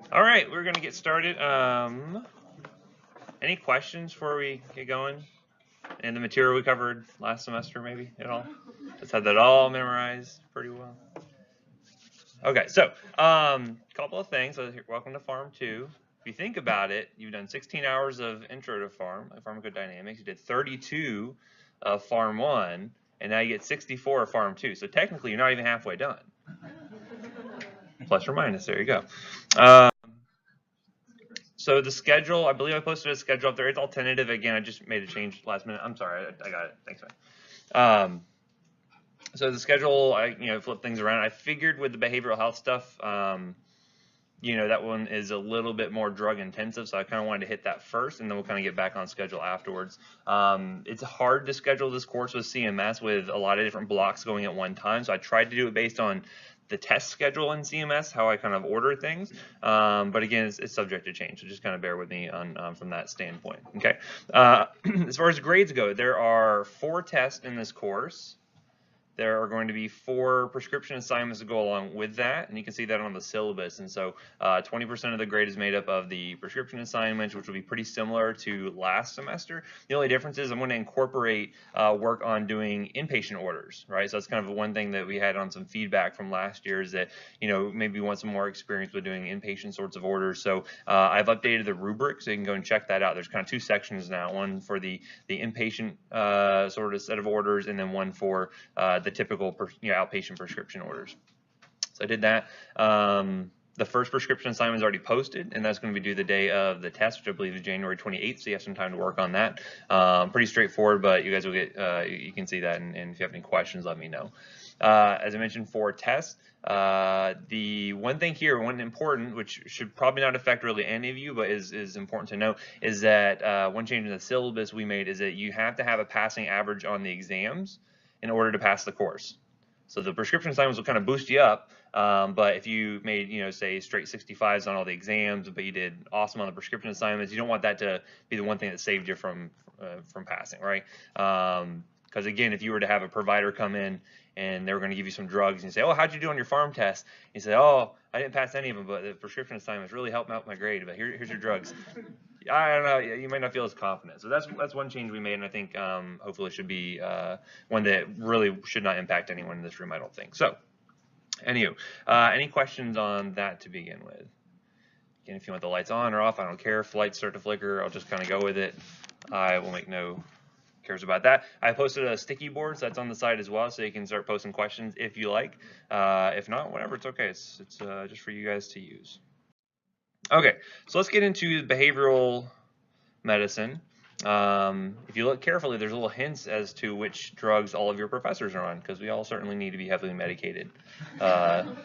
All right, we're going to get started. Any questions before we get going? And the material we covered last semester, maybe at all? Just had that all memorized pretty well. Okay, so couple of things. Welcome to Pharm 2. If you think about it, you've done 16 hours of intro to pharmacodynamics. You did 32 of Pharm 1, and now you get 64 of Pharm 2. So technically, you're not even halfway done. Plus or minus, there you go. So the schedule, I believe I posted a schedule up there. It's all tentative. Again, I just made a change last minute. I'm sorry, I got it. Thanks, man. So the schedule, I flip things around. I figured with the behavioral health stuff, that one is a little bit more drug intensive, so I kind of wanted to hit that first, and then we'll kind of get back on schedule afterwards. It's hard to schedule this course with CMS with a lot of different blocks going at one time, so I tried to do it based on the test schedule in CMS, how I kind of order things, but again, it's subject to change, so just kind of bear with me on from that standpoint. Okay. As far as grades go, there are 4 tests in this course. There are going to be 4 prescription assignments to go along with that, and you can see that on the syllabus. And so 20% of the grade is made up of the prescription assignments, which will be pretty similar to last semester. The only difference is I'm going to incorporate work on doing inpatient orders, right? So that's kind of one thing that we had on some feedback from last year is that, maybe you want some more experience with doing inpatient sorts of orders. So I've updated the rubric, so you can go and check that out. There's kind of 2 sections now, one for the inpatient sort of set of orders, and then one for the typical outpatient prescription orders. So I did that. The first prescription assignment is already posted, and that's going to be due the day of the test, which I believe is January 28th, so you have some time to work on that. Pretty straightforward, but you guys will get, you can see that, and if you have any questions, let me know. As I mentioned, for tests, the one thing here, one important, which should probably not affect really any of you, but is important to know, is that one change in the syllabus we made is that you have to have a passing average on the exams in order to pass the course. So the prescription assignments will kind of boost you up, but if you made, say straight 65s on all the exams, but you did awesome on the prescription assignments, you don't want that to be the one thing that saved you from passing, right? Because again, if you were to have a provider come in and they were going to give you some drugs and you say, oh, how'd you do on your pharm test? You say, oh, I didn't pass any of them, but the prescription assignments really helped out my grade, but here's your drugs. I don't know, you might not feel as confident. So that's one change we made, and I think hopefully should be one that really should not impact anyone in this room, I don't think. So, anywho, any questions on that to begin with? Again, if you want the lights on or off, I don't care. If lights start to flicker, I'll just kind of go with it. I will make no cares about that. I posted a sticky board, so that's on the side as well, so you can start posting questions if you like. If not, whatever, it's okay. It's just for you guys to use. Okay, so let's get into behavioral medicine. If you look carefully, there's little hints as to which drugs all of your professors are on, because we all certainly need to be heavily medicated to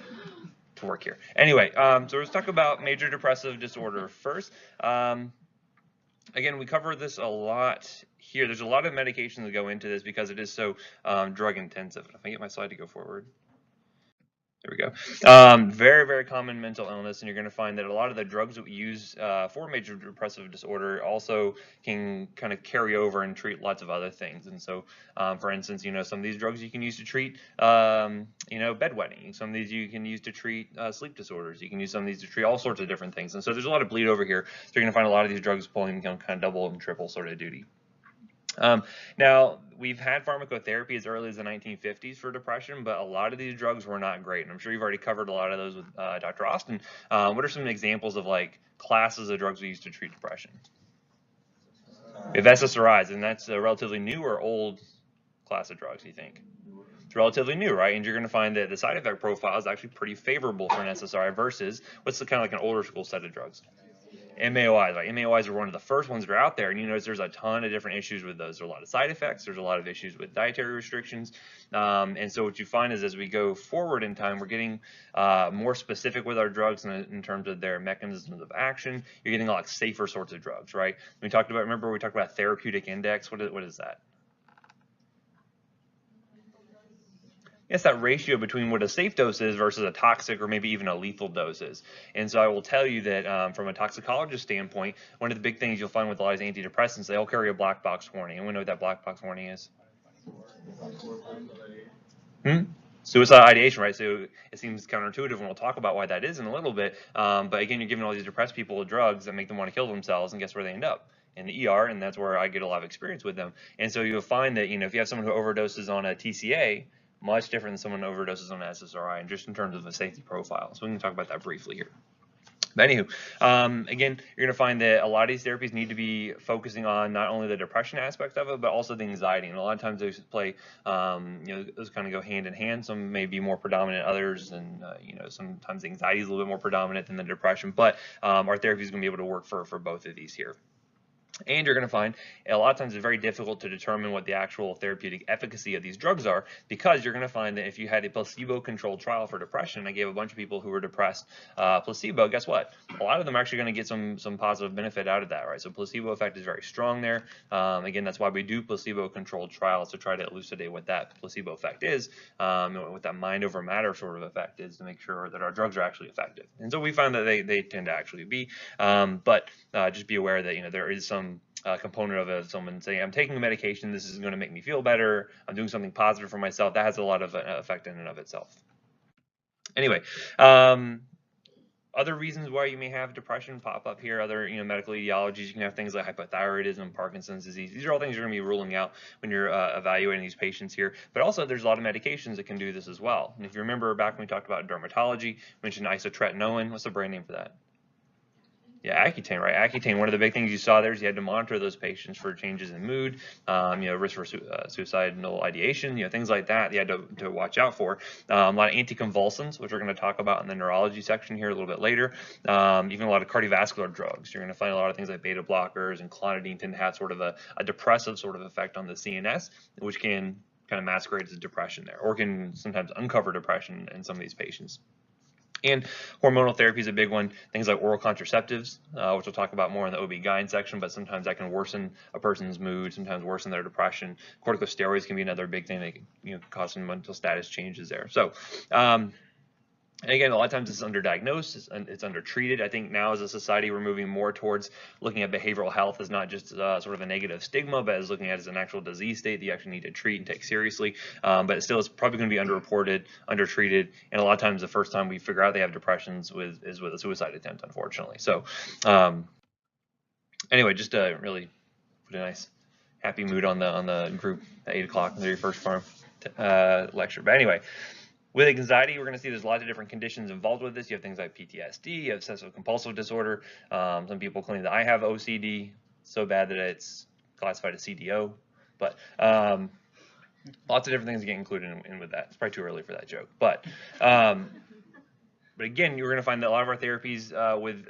work here. Anyway, so let's talk about major depressive disorder first. Again, we cover this a lot here. There's a lot of medications that go into this because it is so drug intensive. If I get my slide to go forward. There we go. Very, very common mental illness, and you're going to find that a lot of the drugs that we use for major depressive disorder also can kind of carry over and treat lots of other things. And so, for instance, some of these drugs you can use to treat, bedwetting. Some of these you can use to treat sleep disorders. You can use some of these to treat all sorts of different things. And so there's a lot of bleed over here. So you're going to find a lot of these drugs pulling kind of double and triple sort of duty. Now, we've had pharmacotherapy as early as the 1950s for depression, but a lot of these drugs were not great. And I'm sure you've already covered a lot of those with Dr. Austin. What are some examples of classes of drugs we use to treat depression? We have SSRIs, and that's a relatively new or old class of drugs, you think? It's relatively new, right? And you're going to find that the side effect profile is actually pretty favorable for an SSRI versus what's kind of like an older school set of drugs. MAOIs, right? MAOIs are one of the first ones that are out there, and you notice there's a ton of different issues with those. There are a lot of side effects. There's a lot of issues with dietary restrictions, and so what you find is as we go forward in time, we're getting more specific with our drugs in terms of their mechanisms of action. You're getting a lot safer sorts of drugs, right? Remember we talked about therapeutic index. What is that? It's that ratio between what a safe dose is versus a toxic or maybe even a lethal dose is. And so I will tell you that from a toxicologist standpoint, one of the big things you'll find with a lot of antidepressants, they all carry a black box warning. And we know what that black box warning is. suicide ideation, right? So it seems counterintuitive, and we'll talk about why that is in a little bit. But again, you're giving all these depressed people drugs that make them want to kill themselves, and guess where they end up? In the ER, and that's where I get a lot of experience with them. And so you'll find that, if you have someone who overdoses on a TCA, much different than someone who overdoses on an SSRI, and just in terms of a safety profile. So we can talk about that briefly here. But anywho, again, you're going to find that a lot of these therapies need to be focusing on not only the depression aspect of it, but also the anxiety. And a lot of times those play, those kind of go hand in hand. Some may be more predominant, others, and sometimes anxiety is a little bit more predominant than the depression. But our therapy is going to be able to work for both of these here. And you're going to find a lot of times it's very difficult to determine what the actual therapeutic efficacy of these drugs are, because you're going to find that if you had a placebo-controlled trial for depression, I gave a bunch of people who were depressed placebo, guess what? A lot of them are actually going to get some positive benefit out of that, right? So placebo effect is very strong there. Again, that's why we do placebo-controlled trials, to try to elucidate what that placebo effect is, what that mind over matter sort of effect is, to make sure that our drugs are actually effective. And so we found that they tend to actually be, but just be aware that there is some component of it, someone saying, I'm taking a medication, this is going to make me feel better, I'm doing something positive for myself, that has a lot of effect in and of itself. Anyway, other reasons why you may have depression pop up here, other medical etiologies. You can have things like hypothyroidism, Parkinson's disease. These are all things you're going to be ruling out when you're evaluating these patients here. But also there's a lot of medications that can do this as well. And if you remember back when we talked about dermatology, we mentioned isotretinoin. What's the brand name for that? Yeah, Accutane, right? Accutane, one of the big things you saw there is you had to monitor those patients for changes in mood, risk for suicidal ideation, things like that you had to watch out for. A lot of anticonvulsants, which we're going to talk about in the neurology section here a little bit later. Even a lot of cardiovascular drugs. You're going to find a lot of things like beta blockers and clonidine tend to have sort of a depressive sort of effect on the CNS, which can kind of masquerade as depression there, or can sometimes uncover depression in some of these patients. And hormonal therapy is a big one. Things like oral contraceptives, which we'll talk about more in the OB-GYN section, but sometimes that can worsen a person's mood, sometimes worsen their depression. Corticosteroids can be another big thing that can cause some mental status changes there. So, and again, a lot of times it's underdiagnosed, it's undertreated. I think now as a society, we're moving more towards looking at behavioral health as not just sort of a negative stigma, but as looking at it as an actual disease state that you actually need to treat and take seriously. But it still is probably going to be underreported, undertreated, and a lot of times the first time we figure out they have depressions is with a suicide attempt, unfortunately. So anyway, just to really put a nice happy mood on the group at 8 o'clock, the very first farm lecture. But anyway, with anxiety, we're going to see there's lots of different conditions involved with this. You have things like PTSD, you have obsessive compulsive disorder. Some people claim that I have OCD, so bad that it's classified as CDO. But lots of different things get included in with that. It's probably too early for that joke. But again, you're going to find that a lot of our therapies,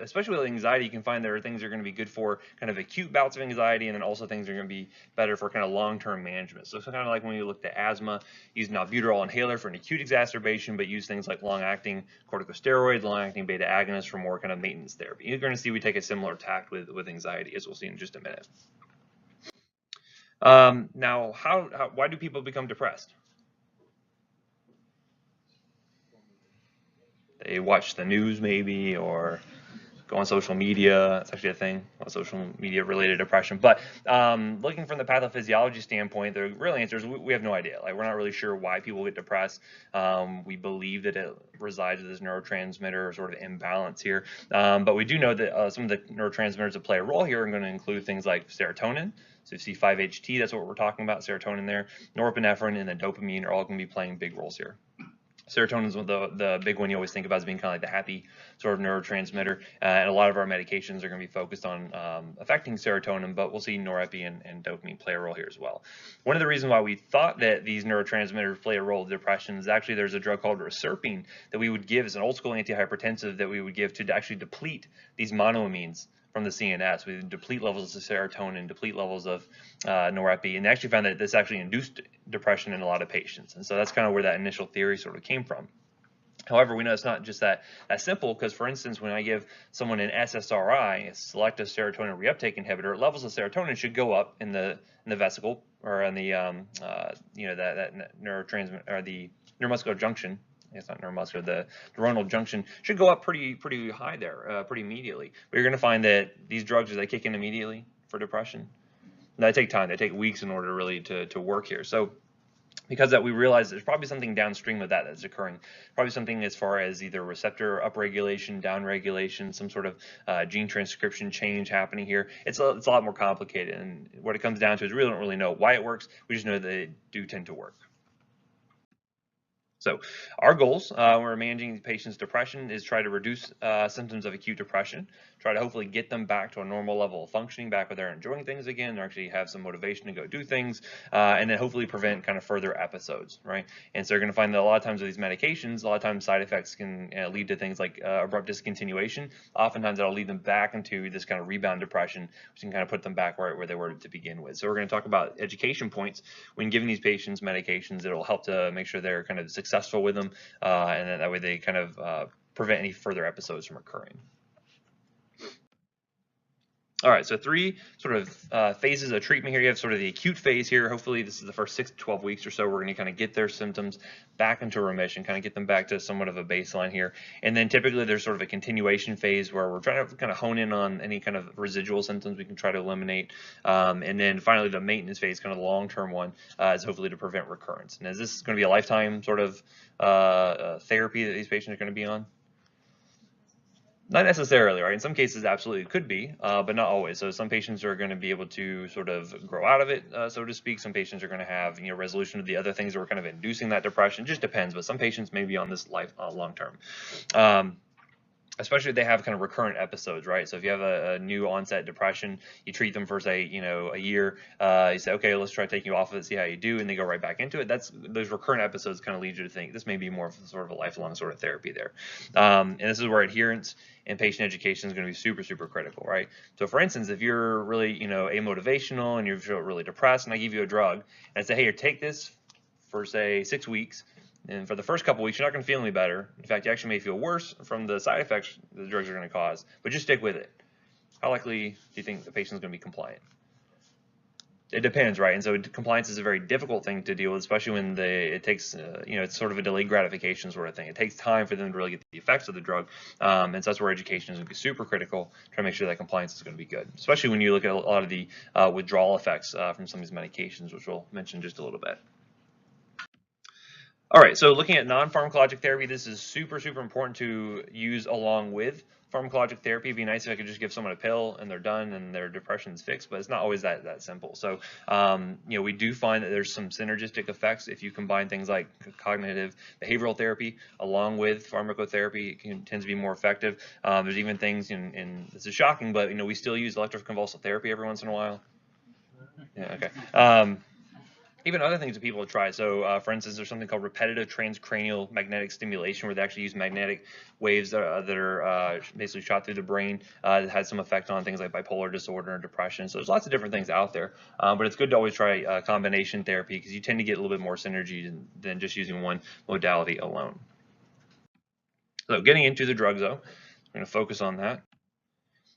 especially with anxiety, you can find there are things that are going to be good for kind of acute bouts of anxiety, and then also things that are going to be better for kind of long-term management. So it's kind of like when you looked at asthma, use an albuterol inhaler for an acute exacerbation, but use things like long-acting corticosteroids, long-acting beta agonists for more kind of maintenance therapy. You're going to see we take a similar tact with anxiety, as we'll see in just a minute. Now, why do people become depressed? They watch the news maybe, or go on social media. It's actually a thing, social media related depression. But looking from the pathophysiology standpoint, the real answer is we have no idea. Like, we're not really sure why people get depressed. We believe that it resides with this neurotransmitter sort of imbalance here. But we do know that some of the neurotransmitters that play a role here are going to include things like serotonin. So C5HT, that's what we're talking about, serotonin there. Norepinephrine and then dopamine are all going to be playing big roles here. Serotonin is the big one you always think about as being kind of like the happy sort of neurotransmitter, and a lot of our medications are going to be focused on affecting serotonin, but we'll see norepi and dopamine play a role here as well. One of the reasons why we thought that these neurotransmitters play a role in depression is actually there's a drug called reserpine that we would give as an old school antihypertensive that we would give to actually deplete these monoamines from the CNS. We deplete levels of serotonin, deplete levels of norepi, and they actually found that this actually induced depression in a lot of patients. And so that's kind of where that initial theory sort of came from. However, we know it's not just that simple, because, for instance, when I give someone an SSRI, a selective serotonin reuptake inhibitor, levels of serotonin should go up in the vesicle, or in the that neurotransmitter, or the neuromuscular junction. It's not neuromuscular, the neuronal junction should go up pretty high there, pretty immediately. But you're going to find that these drugs, do they kick in immediately for depression? They take time. They take weeks in order really to work here. So because that we realize there's probably something downstream of that that's occurring, probably something as far as either receptor upregulation, downregulation, some sort of gene transcription change happening here. It's a lot more complicated, and what it comes down to is we really don't really know why it works. We just know that they do tend to work. So our goals when we're managing patients' depression is try to reduce symptoms of acute depression, try to hopefully get them back to a normal level of functioning, back where they're enjoying things again, or actually have some motivation to go do things, and then hopefully prevent kind of further episodes, right? And so you're going to find that a lot of times with these medications, a lot of times side effects can lead to things like abrupt discontinuation. Oftentimes that'll lead them back into this kind of rebound depression, which can kind of put them back where they were to begin with. So we're going to talk about education points when giving these patients medications. It'll help to make sure they're kind of successful with them, and then that way they kind of prevent any further episodes from occurring. All right, so 3 sort of phases of treatment here. You have sort of the acute phase here. Hopefully this is the first 6 to 12 weeks or so. We're going to kind of get their symptoms back into remission, kind of get them back to somewhat of a baseline here. And then typically there's sort of a continuation phase where we're trying to kind of hone in on any kind of residual symptoms we can try to eliminate. And then finally the maintenance phase, kind of the long-term one, is hopefully to prevent recurrence. And is this going to be a lifetime sort of therapy that these patients are going to be on? Not necessarily, right? In some cases, absolutely could be, but not always. So some patients are going to be able to sort of grow out of it, so to speak. Some patients are going to have, resolution of the other things that were kind of inducing that depression. It just depends, but some patients may be on this life long term. Especially if they have kind of recurrent episodes, right? So if you have a new onset depression, you treat them for say, a year, you say, okay, let's try taking you off of it, see how you do, and they go right back into it. Those recurrent episodes kind of lead you to think this may be more of sort of a lifelong sort of therapy there. And this is where adherence and patient education is going to be super, super critical, right? So for instance, if you're really, amotivational and you feel really depressed, and I give you a drug, and I say, hey, here, take this for say 6 weeks. And for the first couple weeks, you're not going to feel any better. In fact, you actually may feel worse from the side effects the drugs are going to cause, but just stick with it. How likely do you think the patient is going to be compliant? It depends, right? And so compliance is a very difficult thing to deal with, especially when it takes, it's sort of a delayed gratification sort of thing. It takes time for them to really get the effects of the drug. And so that's where education is going to be super critical, try to make sure that compliance is going to be good, especially when you look at a lot of the withdrawal effects from some of these medications, which we'll mention just a little bit. All right, so looking at non-pharmacologic therapy, this is super, super important to use along with pharmacologic therapy. It'd be nice if I could just give someone a pill and they're done and their depression's fixed, but it's not always that simple. So, we do find that there's some synergistic effects if you combine things like cognitive behavioral therapy along with pharmacotherapy. It tends to be more effective. There's even things, and this is shocking, but we still use electroconvulsive therapy every once in a while. Yeah, okay. Even other things that people have tried. So, for instance, there's something called repetitive transcranial magnetic stimulation, where they actually use magnetic waves that are basically shot through the brain. It has some effect on things like bipolar disorder and depression. So there's lots of different things out there, but it's good to always try combination therapy because you tend to get a little bit more synergy than just using one modality alone. So getting into the drugs, though, we're going to focus on that.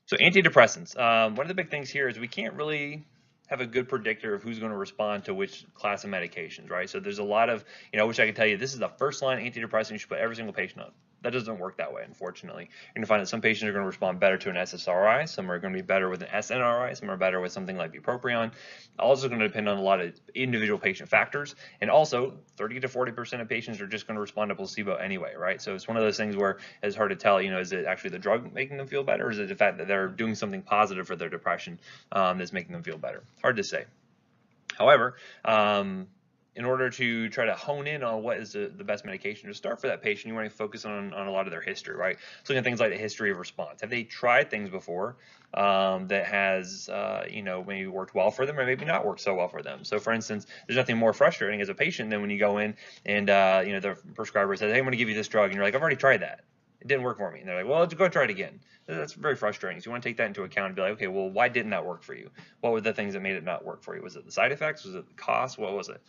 So antidepressants. One of the big things here is we can't really have a good predictor of who's going to respond to which class of medications, right? So there's a lot of, I wish I could tell you this is the first line antidepressant you should put every single patient on. That doesn't work that way, unfortunately. You're going to find that some patients are going to respond better to an SSRI, some are going to be better with an SNRI, some are better with something like Bupropion. Also going to depend on a lot of individual patient factors, and also 30 to 40% of patients are just going to respond to placebo anyway, right? So it's one of those things where it's hard to tell, is it actually the drug making them feel better, or is it the fact that they're doing something positive for their depression that's making them feel better? Hard to say. However, in order to try to hone in on what is the best medication to start for that patient, you want to focus on a lot of their history, right? So looking at things like the history of response. Have they tried things before that has, maybe worked well for them or maybe not worked so well for them? So for instance, there's nothing more frustrating as a patient than when you go in and, the prescriber says, hey, I'm going to give you this drug. And you're like, I've already tried that. It didn't work for me. And they're like, well, let's go try it again. That's very frustrating. So you want to take that into account and be like, okay, well, why didn't that work for you? What were the things that made it not work for you? Was it the side effects? Was it the cost? What was it?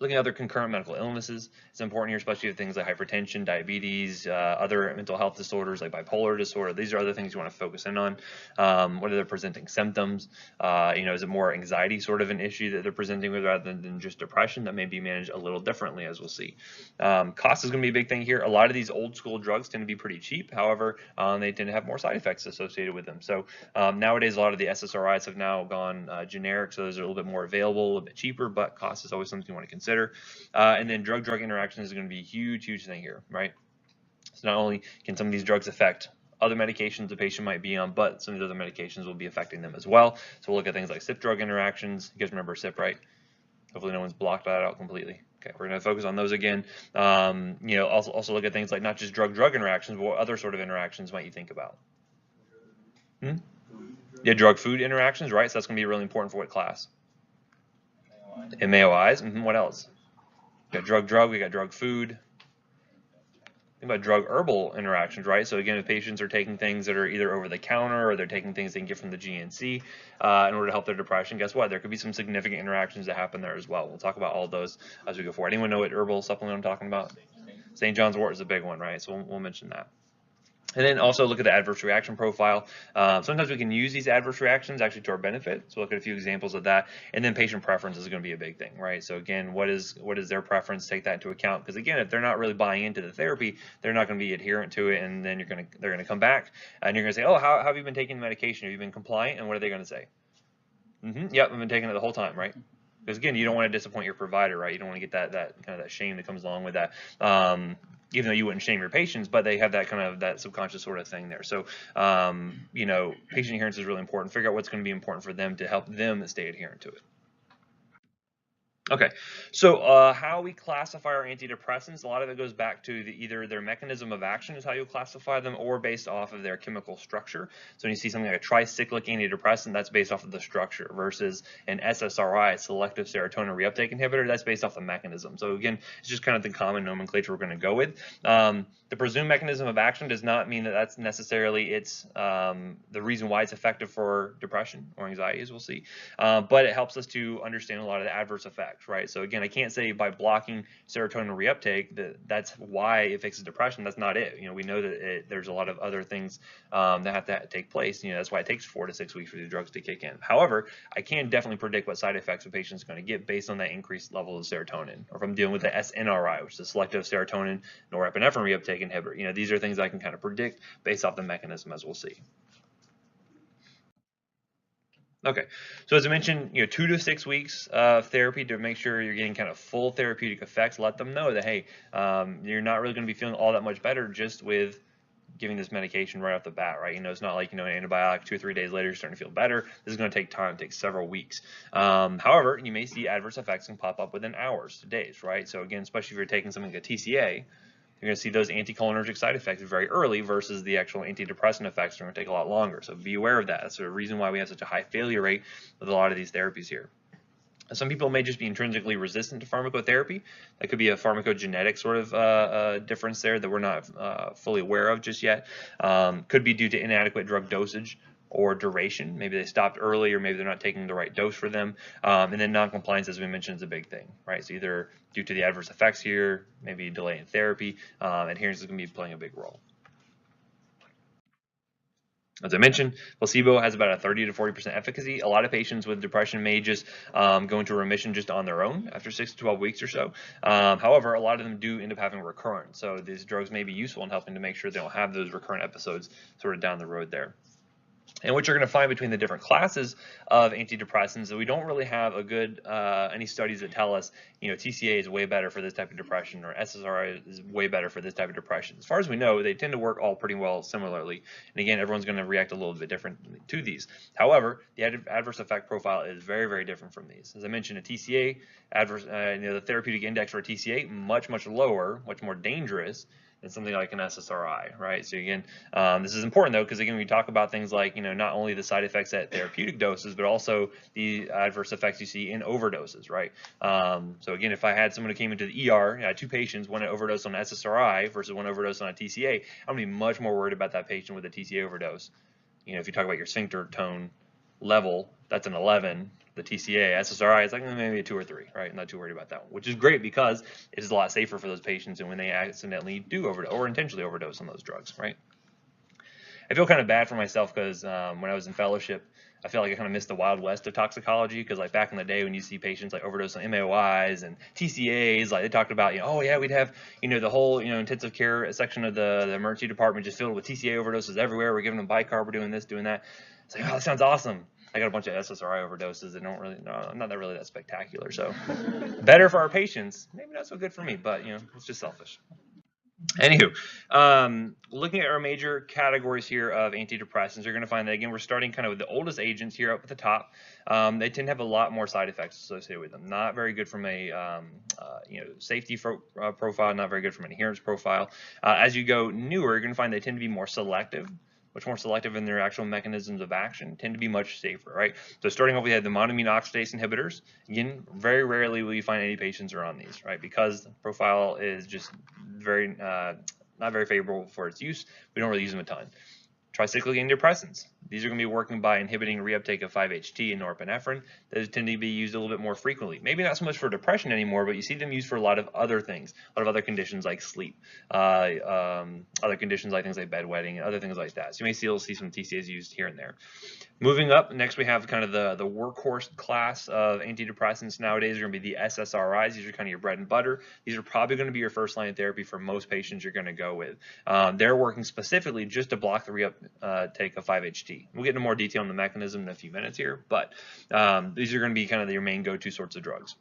Looking at other concurrent medical illnesses, it's important here, especially with things like hypertension, diabetes, other mental health disorders like bipolar disorder. These are other things you want to focus in on. What are their presenting symptoms? Is it more anxiety sort of an issue that they're presenting with rather than just depression? That may be managed a little differently, as we'll see. Cost is going to be a big thing here. A lot of these old school drugs tend to be pretty cheap. However, they tend to have more side effects associated with them. So nowadays, a lot of the SSRIs have now gone generic, so those are a little bit more available, a little bit cheaper, but cost is always something you want to consider. And then drug-drug interactions is going to be a huge thing here, right? So not only can some of these drugs affect other medications the patient might be on, but some of the other medications will be affecting them as well. So we'll look at things like CYP drug interactions. You guys remember CYP, right? Hopefully no one's blocked that out completely. Okay, we're going to focus on those again. Also look at things like not just drug-drug interactions, but what other sort of interactions might you think about? Yeah, drug-food interactions, right? So that's going to be really important for what class? MAOIs. What else? We got drug-drug, we got drug-food. Think about drug-herbal interactions, right? So again, if patients are taking things that are either over the counter or they're taking things they can get from the GNC in order to help their depression, guess what? There could be some significant interactions that happen there as well. We'll talk about all those as we go forward. Anyone know what herbal supplement I'm talking about? St. John's wort is a big one, right? So we'll mention that. And then also look at the adverse reaction profile. Sometimes we can use these adverse reactions actually to our benefit. So look at a few examples of that. And then patient preference is going to be a big thing, right? So again, what is their preference? Take that into account, because again, if they're not really buying into the therapy, they're not going to be adherent to it, and then they're going to come back and you're going to say, oh, how have you been taking the medication? Have you been compliant? And what are they going to say? Yep, I've been taking it the whole time, right? Because again, you don't want to disappoint your provider, right? You don't want to get that kind of that shame that comes along with that. Even though you wouldn't shame your patients, but they have that kind of that subconscious sort of thing there. So, patient adherence is really important. Figure out what's going to be important for them to help them stay adherent to it. Okay, so how we classify our antidepressants, a lot of it goes back to either their mechanism of action is how you'll classify them, or based off of their chemical structure. So when you see something like a tricyclic antidepressant, that's based off of the structure, versus an SSRI, selective serotonin reuptake inhibitor, that's based off the mechanism. So again, it's just kind of the common nomenclature we're going to go with. The presumed mechanism of action does not mean that that's necessarily the reason why it's effective for depression or anxiety, as we'll see, but it helps us to understand a lot of the adverse effects. Right, so again, I can't say by blocking serotonin reuptake that's why it fixes depression. That's not it. We know that there's a lot of other things that have to take place. That's why it takes 4 to 6 weeks for these drugs to kick in. However, I can definitely predict what side effects a patient's going to get based on that increased level of serotonin, or if I'm dealing with the SNRI, which is the selective serotonin norepinephrine reuptake inhibitor. These are things I can kind of predict based off the mechanism, as we'll see. Okay, so as I mentioned, 2 to 6 weeks of therapy to make sure you're getting kind of full therapeutic effects. Let them know that, hey, you're not really going to be feeling all that much better just with giving this medication right off the bat, right? It's not like, an antibiotic 2 or 3 days later you're starting to feel better. This is going to take time, take several weeks. However, you may see adverse effects can pop up within hours to days, right? So again, especially if you're taking something like a TCA, you're going to see those anticholinergic side effects very early versus the actual antidepressant effects are going to take a lot longer. So be aware of that. That's the reason why we have such a high failure rate with a lot of these therapies here. Some people may just be intrinsically resistant to pharmacotherapy. That could be a pharmacogenetic sort of difference there that we're not fully aware of just yet. Could be due to inadequate drug dosage or duration. Maybe they stopped early, or maybe they're not taking the right dose for them. And then non-compliance, as we mentioned, is a big thing, right? So either due to the adverse effects here, maybe delay in therapy, adherence is going to be playing a big role. As I mentioned, placebo has about a 30 to 40% efficacy. A lot of patients with depression may just go into remission just on their own after 6 to 12 weeks or so. However, a lot of them do end up having recurrence. So these drugs may be useful in helping to make sure they don't have those recurrent episodes sort of down the road there. And what you're going to find between the different classes of antidepressants is that we don't really have a good any studies that tell us, TCA is way better for this type of depression, or SSRI is way better for this type of depression. As far as we know, they tend to work all pretty well similarly. And again, everyone's going to react a little bit differently to these. However, the adverse effect profile is very, very different from these. As I mentioned, a TCA the therapeutic index for a TCA much lower, much more dangerous than something like an SSRI, right? So again, this is important though, because again, we talk about things like, not only the side effects at therapeutic doses, but also the adverse effects you see in overdoses, right? So again, if I had someone who came into the ER, I had 2 patients, one overdose on SSRI versus one overdose on a TCA, I'm gonna be much more worried about that patient with a TCA overdose. If you talk about your sphincter tone, level that's an 11, the TCA, SSRI is like maybe a 2 or 3, right? Not too worried about that one, which is great because it is a lot safer for those patients and when they accidentally do overdose or intentionally overdose on those drugs, right? I feel kind of bad for myself because when I was in fellowship, I feel like I kind of missed the wild west of toxicology because like back in the day when you see patients like overdose on MAOIs and TCAs, like they talked about, oh yeah, we'd have, the whole, intensive care section of the emergency department just filled with TCA overdoses everywhere. We're giving them bicarb, we're doing this, doing that. It's like, oh, that sounds awesome. I got a bunch of SSRI overdoses that don't really, no, not that really that spectacular. So better for our patients, maybe not so good for me, but it's just selfish. Anywho, looking at our major categories here of antidepressants, you're going to find that, again, we're starting kind of with the oldest agents here up at the top. They tend to have a lot more side effects associated with them. Not very good from a safety profile, not very good from an adherence profile. As you go newer, you're going to find they tend to be more selective. Much more selective in their actual mechanisms of action, tend to be much safer, right? So starting off, we had the monoamine oxidase inhibitors. Again, very rarely will you find any patients are on these, right? Because the profile is just very, not very favorable for its use. We don't really use them a ton. Tricyclic antidepressants. These are going to be working by inhibiting reuptake of 5-HT and norepinephrine. Those tend to be used a little bit more frequently. Maybe not so much for depression anymore, but you see them used for a lot of other things, a lot of other conditions like sleep, other conditions like things like bedwetting, and other things like that. So you may still see some TCAs used here and there. Moving up, next we have kind of the workhorse class of antidepressants nowadays are going to be the SSRIs. These are kind of your bread and butter. These are probably going to be your first line of therapy for most patients you're going to go with. They're working specifically just to block the reuptake of 5-HT. We'll get into more detail on the mechanism in a few minutes here, but these are going to be kind of your main go-to sorts of drugs.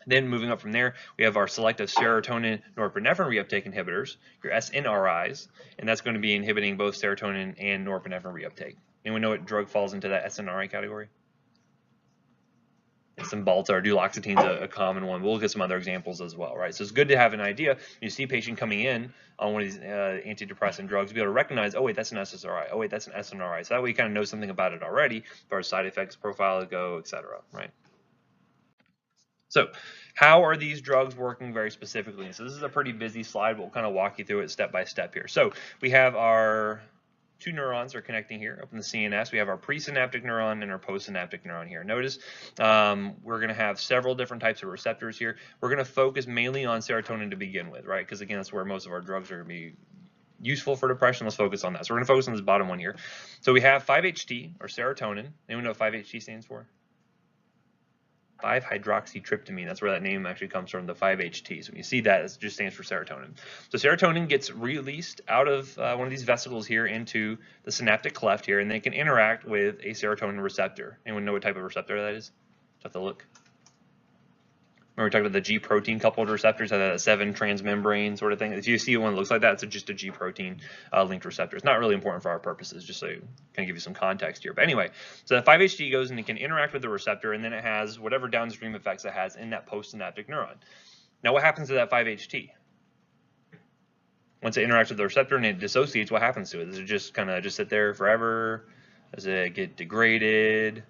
Then moving up from there, we have our selective serotonin norepinephrine reuptake inhibitors, your SNRIs, and that's going to be inhibiting both serotonin and norepinephrine reuptake. Anyone know what drug falls into that SNRI category? Cymbalta or duloxetine is a common one. We'll look at some other examples as well, right? So it's good to have an idea. You see a patient coming in on one of these antidepressant drugs, be able to recognize, oh wait, that's an SSRI. Oh wait, that's an SNRI. So that way you kind of know something about it already, as far as side effects, profile go, etc. Right? So how are these drugs working very specifically? So this is a pretty busy slide. We'll kind of walk you through it step by step here. So we have our two neurons are connecting here up in the CNS. We have our presynaptic neuron and our postsynaptic neuron here. Notice we're going to have several different types of receptors here. We're going to focus mainly on serotonin to begin with, right? Because again, that's where most of our drugs are going to be useful for depression. Let's focus on that. So we're going to focus on this bottom one here. So we have 5-HT or serotonin. Anyone know what 5-HT stands for? 5-hydroxytryptamine. That's where that name actually comes from, the 5-HT. So when you see that, it just stands for serotonin. So serotonin gets released out of one of these vesicles here into the synaptic cleft here, and they can interact with a serotonin receptor. Anyone know what type of receptor that is? Just have to look. Remember we talked about the G protein coupled receptors, that 7 transmembrane sort of thing. If you see one that looks like that, it's just a G protein linked receptor. It's not really important for our purposes, just so kind of give you some context here. But anyway, so that 5-HT goes and it can interact with the receptor, and then it has whatever downstream effects it has in that postsynaptic neuron. Now, what happens to that 5-HT? Once it interacts with the receptor and it dissociates, what happens to it? Does it just kind of just sit there forever? Does it get degraded?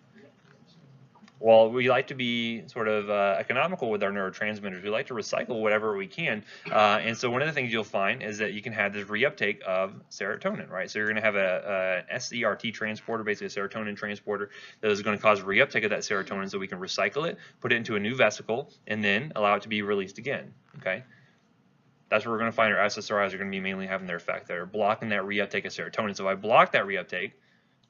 Well, we like to be sort of economical with our neurotransmitters. We like to recycle whatever we can. And so one of the things you'll find is that you can have this reuptake of serotonin, right? So you're going to have a SERT transporter, basically a serotonin transporter, that is going to cause reuptake of that serotonin so we can recycle it, put it into a new vesicle, and then allow it to be released again, okay? That's where we're going to find our SSRIs are going to be mainly having their effect. They're blocking that reuptake of serotonin. So if I block that reuptake,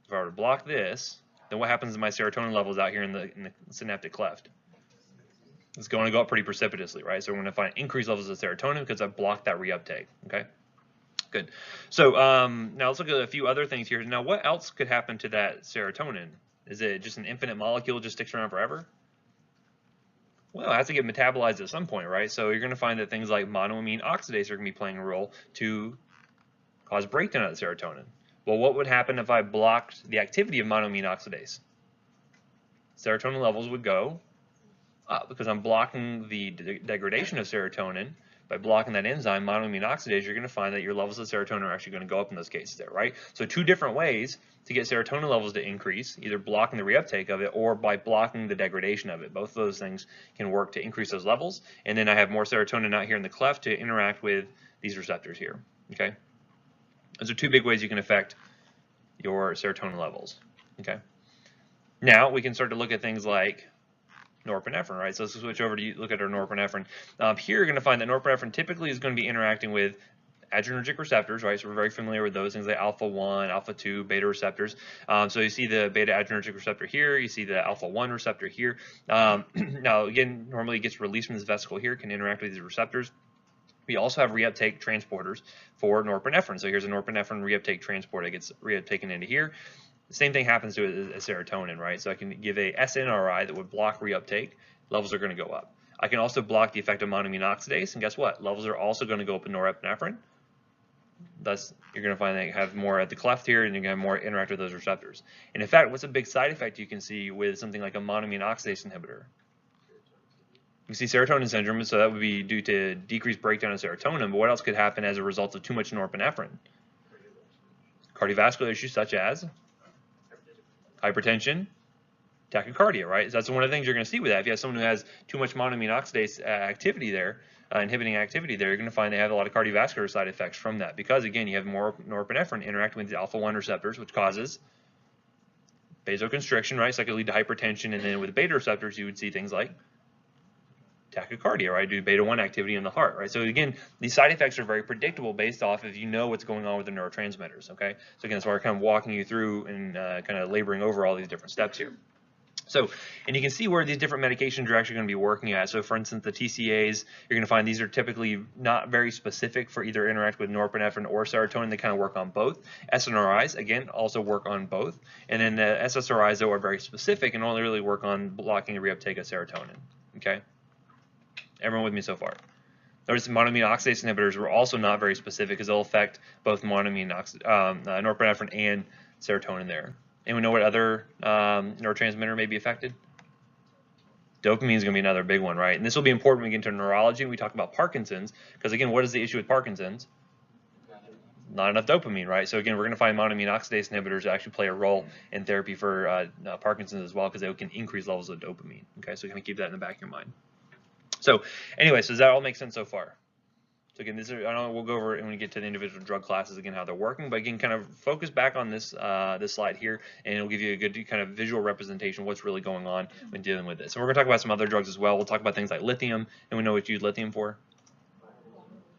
if I were to block this, then what happens to my serotonin levels out here in the synaptic cleft? It's going to go up pretty precipitously, right? So we're going to find increased levels of serotonin because I blocked that reuptake, okay? Good. So now let's look at a few other things here. Now, what else could happen to that serotonin? Is it just an infinite molecule, just sticks around forever? Well, it has to get metabolized at some point, right? So you're going to find that things like monoamine oxidase are going to be playing a role to cause breakdown of the serotonin. Well, what would happen if I blocked the activity of monoamine oxidase? Serotonin levels would go up because I'm blocking the degradation of serotonin. By blocking that enzyme, monoamine oxidase, you're going to find that your levels of serotonin are actually going to go up in those cases there, right? So two different ways to get serotonin levels to increase, either blocking the reuptake of it or by blocking the degradation of it. Both of those things can work to increase those levels. And then I have more serotonin out here in the cleft to interact with these receptors here, okay? Those are two big ways you can affect your serotonin levels, okay? Now we can start to look at things like norepinephrine, right? So let's switch over to look at our norepinephrine. Here you're going to find that norepinephrine typically is going to be interacting with adrenergic receptors, right? So we're very familiar with those things like alpha-1, alpha-2, beta receptors. So you see the beta adrenergic receptor here, you see the alpha-1 receptor here. Now again, normally it gets released from this vesicle here, can interact with these receptors. We also have reuptake transporters for norepinephrine. So here's a norepinephrine reuptake transporter that gets reuptaken into here. The same thing happens to a serotonin, right? So I can give a SNRI that would block reuptake. Levels are going to go up. I can also block the effect of monoamine oxidase, and guess what? Levels are also going to go up in norepinephrine. Thus, you're going to find that you have more at the cleft here, and you're going to have more interact with those receptors. And in fact, what's a big side effect you can see with something like a monoamine oxidase inhibitor? You see serotonin syndrome, so that would be due to decreased breakdown of serotonin, but what else could happen as a result of too much norepinephrine? Cardiovascular issues such as hypertension, tachycardia, right? So that's one of the things you're going to see with that. If you have someone who has too much monoamine oxidase activity there, inhibiting activity there, you're going to find they have a lot of cardiovascular side effects from that because, again, you have more norepinephrine interacting with the alpha-1 receptors, which causes vasoconstriction, right? So that could lead to hypertension, and then with beta receptors, you would see things like tachycardia, right? Due to beta-1 activity in the heart, right? So again, these side effects are very predictable based off if you know what's going on with the neurotransmitters, okay? So again, that's why we're kind of walking you through and kind of laboring over all these different steps here. So, and you can see where these different medications are actually going to be working at. So for instance, the TCAs, you're going to find these are typically not very specific for either interact with norepinephrine or serotonin. They kind of work on both. SNRIs, again, also work on both. And then the SSRIs, though, are very specific and only really work on blocking the reuptake of serotonin, okay? Everyone with me so far? Notice monoamine oxidase inhibitors were also not very specific because they'll affect both monoamine norepinephrine and serotonin there. Anyone know what other neurotransmitter may be affected? Dopamine is going to be another big one, right? And this will be important when we get into neurology and we talk about Parkinson's, because again, what is the issue with Parkinson's? Not enough dopamine, right? So again, we're going to find monoamine oxidase inhibitors that actually play a role in therapy for Parkinson's as well, because they can increase levels of dopamine. Okay, so kind of keep that in the back of your mind. So anyway, so does that all make sense so far? So again, this is, I know we'll go over it when we get to the individual drug classes again, how they're working, but again, kind of focus back on this this slide here, and it'll give you a good kind of visual representation of what's really going on when dealing with this. So we're going to talk about some other drugs as well. We'll talk about things like lithium, and we know what you use lithium for.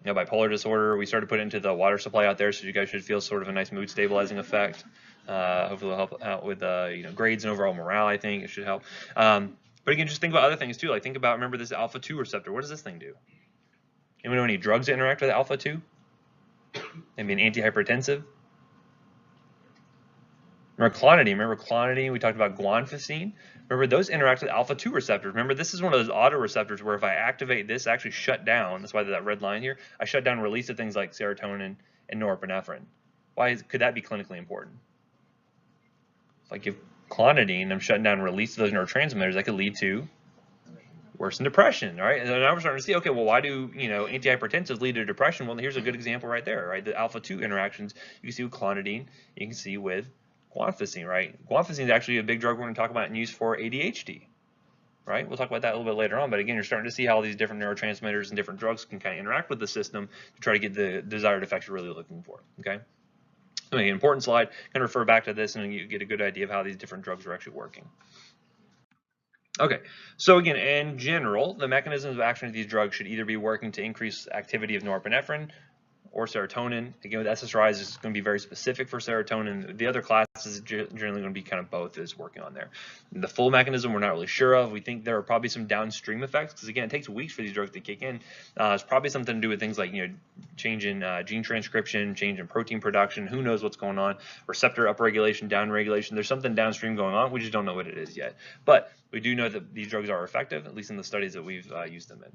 You know, bipolar disorder. We started putting it into the water supply out there, so you guys should feel sort of a nice mood stabilizing effect. Hopefully it'll help out with you know, grades and overall morale. I think it should help. But again, just think about other things too. Like think about, remember this alpha-2 receptor. What does this thing do? Anyone know any drugs that interact with alpha-2? Maybe an antihypertensive? Remember clonidine? Remember clonidine? We talked about guanfacine. Remember those interact with alpha-2 receptors. Remember this is one of those autoreceptors where if I activate this, I actually shut down. That's why there's that red line here. I shut down release of things like serotonin and norepinephrine. Why could that be clinically important? If I give clonidine, I'm shutting down release of those neurotransmitters. That could lead to worsen depression, right? And now we're starting to see, okay, well, why do, you know, antihypertensives lead to depression? Well, here's a good example right there, right? The alpha-2 interactions you can see with clonidine, you can see with guanfacine, right? Guanfacine is actually a big drug we're going to talk about and use for ADHD, right? We'll talk about that a little bit later on, but again, you're starting to see how these different neurotransmitters and different drugs can kind of interact with the system to try to get the desired effects you're really looking for, okay? So, an important slide, kind of refer back to this and you get a good idea of how these different drugs are actually working. Okay, so again, in general, the mechanisms of action of these drugs should either be working to increase activity of norepinephrine or serotonin. Again, with SSRIs, it's going to be very specific for serotonin. The other classes generally going to be kind of both is working on there. The full mechanism we're not really sure of. We think there are probably some downstream effects because again, it takes weeks for these drugs to kick in. It's probably something to do with things like, you know, change in gene transcription, change in protein production. Who knows what's going on? Receptor upregulation, downregulation. There's something downstream going on. We just don't know what it is yet. But we do know that these drugs are effective, at least in the studies that we've used them in.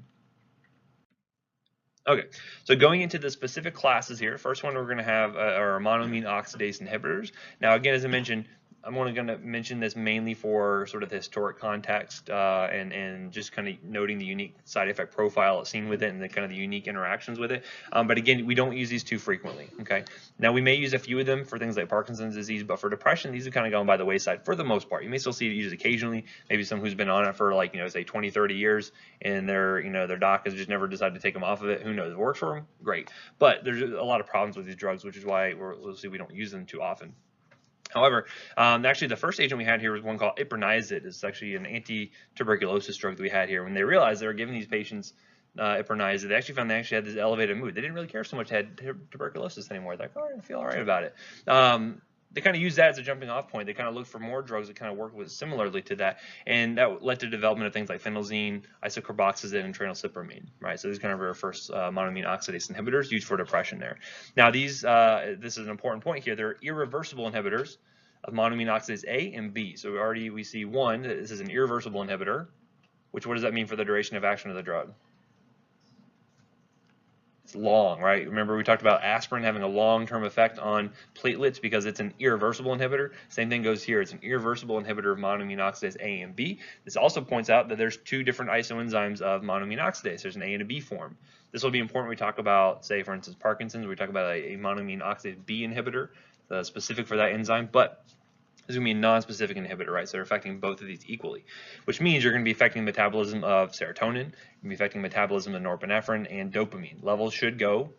Okay, so going into the specific classes here, first one we're going to have are monoamine oxidase inhibitors. Now, again, as I mentioned, I'm only going to mention this mainly for sort of the historic context and just kind of noting the unique side effect profile seen with it and the kind of the unique interactions with it. But again, we don't use these too frequently. Okay. Now we may use a few of them for things like Parkinson's disease, but for depression, these have kind of gone by the wayside for the most part. You may still see it used occasionally. Maybe someone who's been on it for like, you know, say 20, 30 years, and their doc has just never decided to take them off of it. Who knows? If it works for them, great. But there's a lot of problems with these drugs, which is why we'll see we don't use them too often. However, actually the first agent we had here was one called iproniazid. It's actually an anti-tuberculosis drug that we had here. When they realized they were giving these patients iproniazid, they actually found they actually had this elevated mood. They didn't really care so much had tuberculosis anymore. They're like, oh, I feel all right about it. They kind of used that as a jumping off point. They kind of looked for more drugs that kind of worked with similarly to that, and that led to development of things like phenelzine, isocarboxazine, and tranylcypromine, right? So these kind of are our first monoamine oxidase inhibitors used for depression there. Now these, this is an important point here, they're irreversible inhibitors of monoamine oxidase A and B. So we see one, this is an irreversible inhibitor, which what does that mean for the duration of action of the drug? It's long, right? Remember we talked about aspirin having a long-term effect on platelets because it's an irreversible inhibitor. Same thing goes here. It's an irreversible inhibitor of monoamine oxidase A and B. This also points out that there's two different isoenzymes of monoamine oxidase. There's an A and a B form. This will be important when we talk about, say, for instance, Parkinson's. We talk about a monoamine oxidase B inhibitor specific for that enzyme, but this is going to be a non-specific inhibitor, right? So they're affecting both of these equally, which means you're going to be affecting metabolism of serotonin, you're going to be affecting metabolism of norepinephrine and dopamine. Levels should go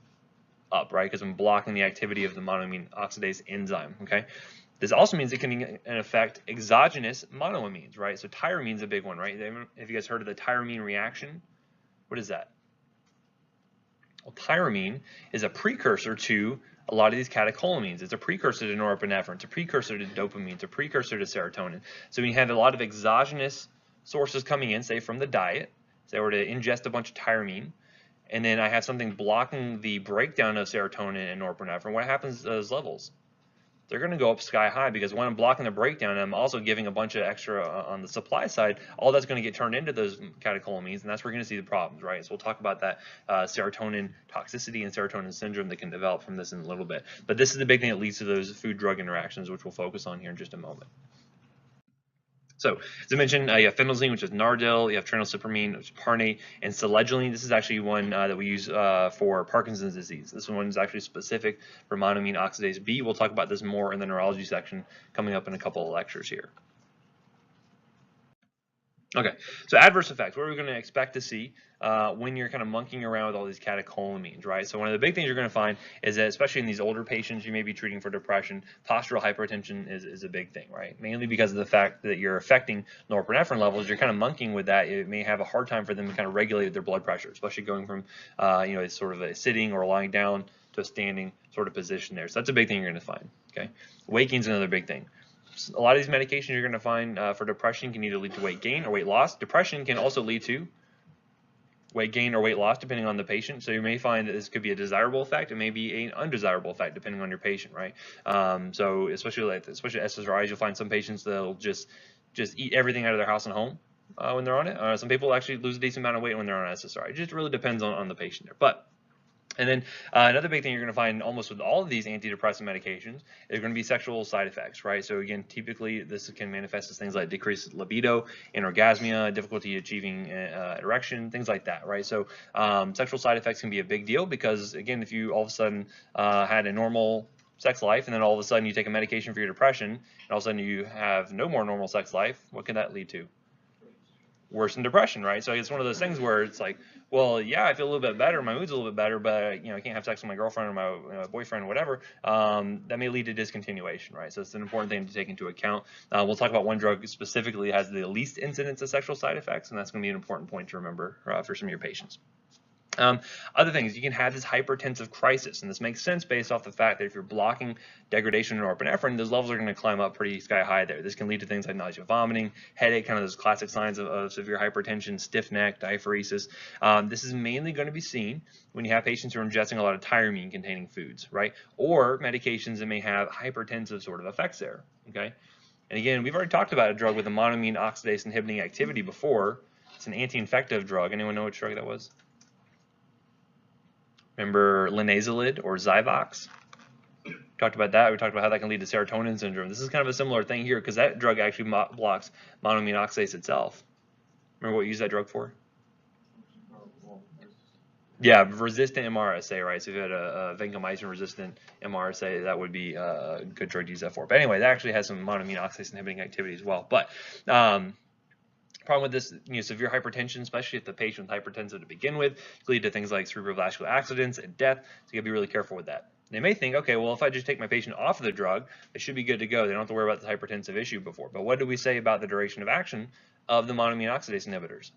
up, right? Because I'm blocking the activity of the monoamine oxidase enzyme, okay? This also means it can affect exogenous monoamines, right? So tyramine is a big one, right? Have you guys heard of the tyramine reaction? What is that? Well, tyramine is a precursor to a lot of these catecholamines. It's a precursor to norepinephrine, it's a precursor to dopamine, it's a precursor to serotonin. So when you have a lot of exogenous sources coming in, say from the diet, say I were to ingest a bunch of tyramine, and then I have something blocking the breakdown of serotonin and norepinephrine, what happens to those levels? They're going to go up sky high because when I'm blocking the breakdown, I'm also giving a bunch of extra on the supply side. All that's going to get turned into those catecholamines, and that's where you're going to see the problems, right? So we'll talk about that serotonin toxicity and serotonin syndrome that can develop from this in a little bit. But this is the big thing that leads to those food-drug interactions, which we'll focus on here in just a moment. So, as I mentioned, you have phenelzine, which is Nardil, you have tranylcypromine, which is Parnate, and selegiline. This is actually one that we use for Parkinson's disease. This one is actually specific for monoamine oxidase B. We'll talk about this more in the neurology section coming up in a couple of lectures here. Okay, so adverse effects. What are we going to expect to see when you're kind of monkeying around with all these catecholamines, right? So one of the big things you're going to find is that, especially in these older patients you may be treating for depression, postural hypertension is a big thing, right? Mainly because of the fact that you're affecting norepinephrine levels. You're kind of monkeying with that. It may have a hard time for them to kind of regulate their blood pressure, especially going from sort of a sitting or lying down to a standing sort of position there. So that's a big thing you're going to find. Okay, weight gain is another big thing. A lot of these medications you're going to find for depression can either lead to weight gain or weight loss. Depression can also lead to weight gain or weight loss depending on the patient. So you may find that this could be a desirable effect. It may be an undesirable effect depending on your patient, right? So especially SSRIs, you'll find some patients that'll just eat everything out of their house and home when they're on it. Some people actually lose a decent amount of weight when they're on SSRI. It just really depends on the patient there. And then another big thing you're going to find almost with all of these antidepressant medications is going to be sexual side effects, right? So again, typically this can manifest as things like decreased libido, anorgasmia, difficulty achieving erection, things like that, right? So sexual side effects can be a big deal because, again, if you all of a sudden had a normal sex life and then all of a sudden you take a medication for your depression and all of a sudden you have no more normal sex life, what can that lead to? Worse than depression, right? So it's one of those things where it's like, well, yeah, I feel a little bit better, my mood's a little bit better, but I can't have sex with my girlfriend or my boyfriend or whatever. That may lead to discontinuation, right? So it's an important thing to take into account. We'll talk about one drug specifically that has the least incidence of sexual side effects, and that's going to be an important point to remember for some of your patients. Other things, you can have this hypertensive crisis, and this makes sense based off the fact that if you're blocking degradation of norepinephrine, those levels are going to climb up pretty sky high there. This can lead to things like nausea, vomiting, headache, kind of those classic signs of severe hypertension, stiff neck, diaphoresis. This is mainly going to be seen when you have patients who are ingesting a lot of tyramine-containing foods, right? Or medications that may have hypertensive sort of effects there, okay? And again, we've already talked about a drug with a monoamine oxidase inhibiting activity before. It's an anti-infective drug. Anyone know which drug that was? Remember linezolid or Zyvox? We talked about that. We talked about how that can lead to serotonin syndrome. This is kind of a similar thing here because that drug actually blocks monoamine oxidase itself. Remember what you use that drug for? Yeah, resistant MRSA, right? So if you had a vancomycin-resistant MRSA, that would be a good drug to use that for. But anyway, that actually has some monoamine oxidase inhibiting activity as well. But Problem with this, severe hypertension, especially if the patient's hypertensive to begin with, can lead to things like cerebrovascular accidents and death. So you gotta be really careful with that. They may think, okay, well, if I just take my patient off of the drug, they should be good to go. They don't have to worry about the hypertensive issue before. But what do we say about the duration of action of the monoamine oxidase inhibitors?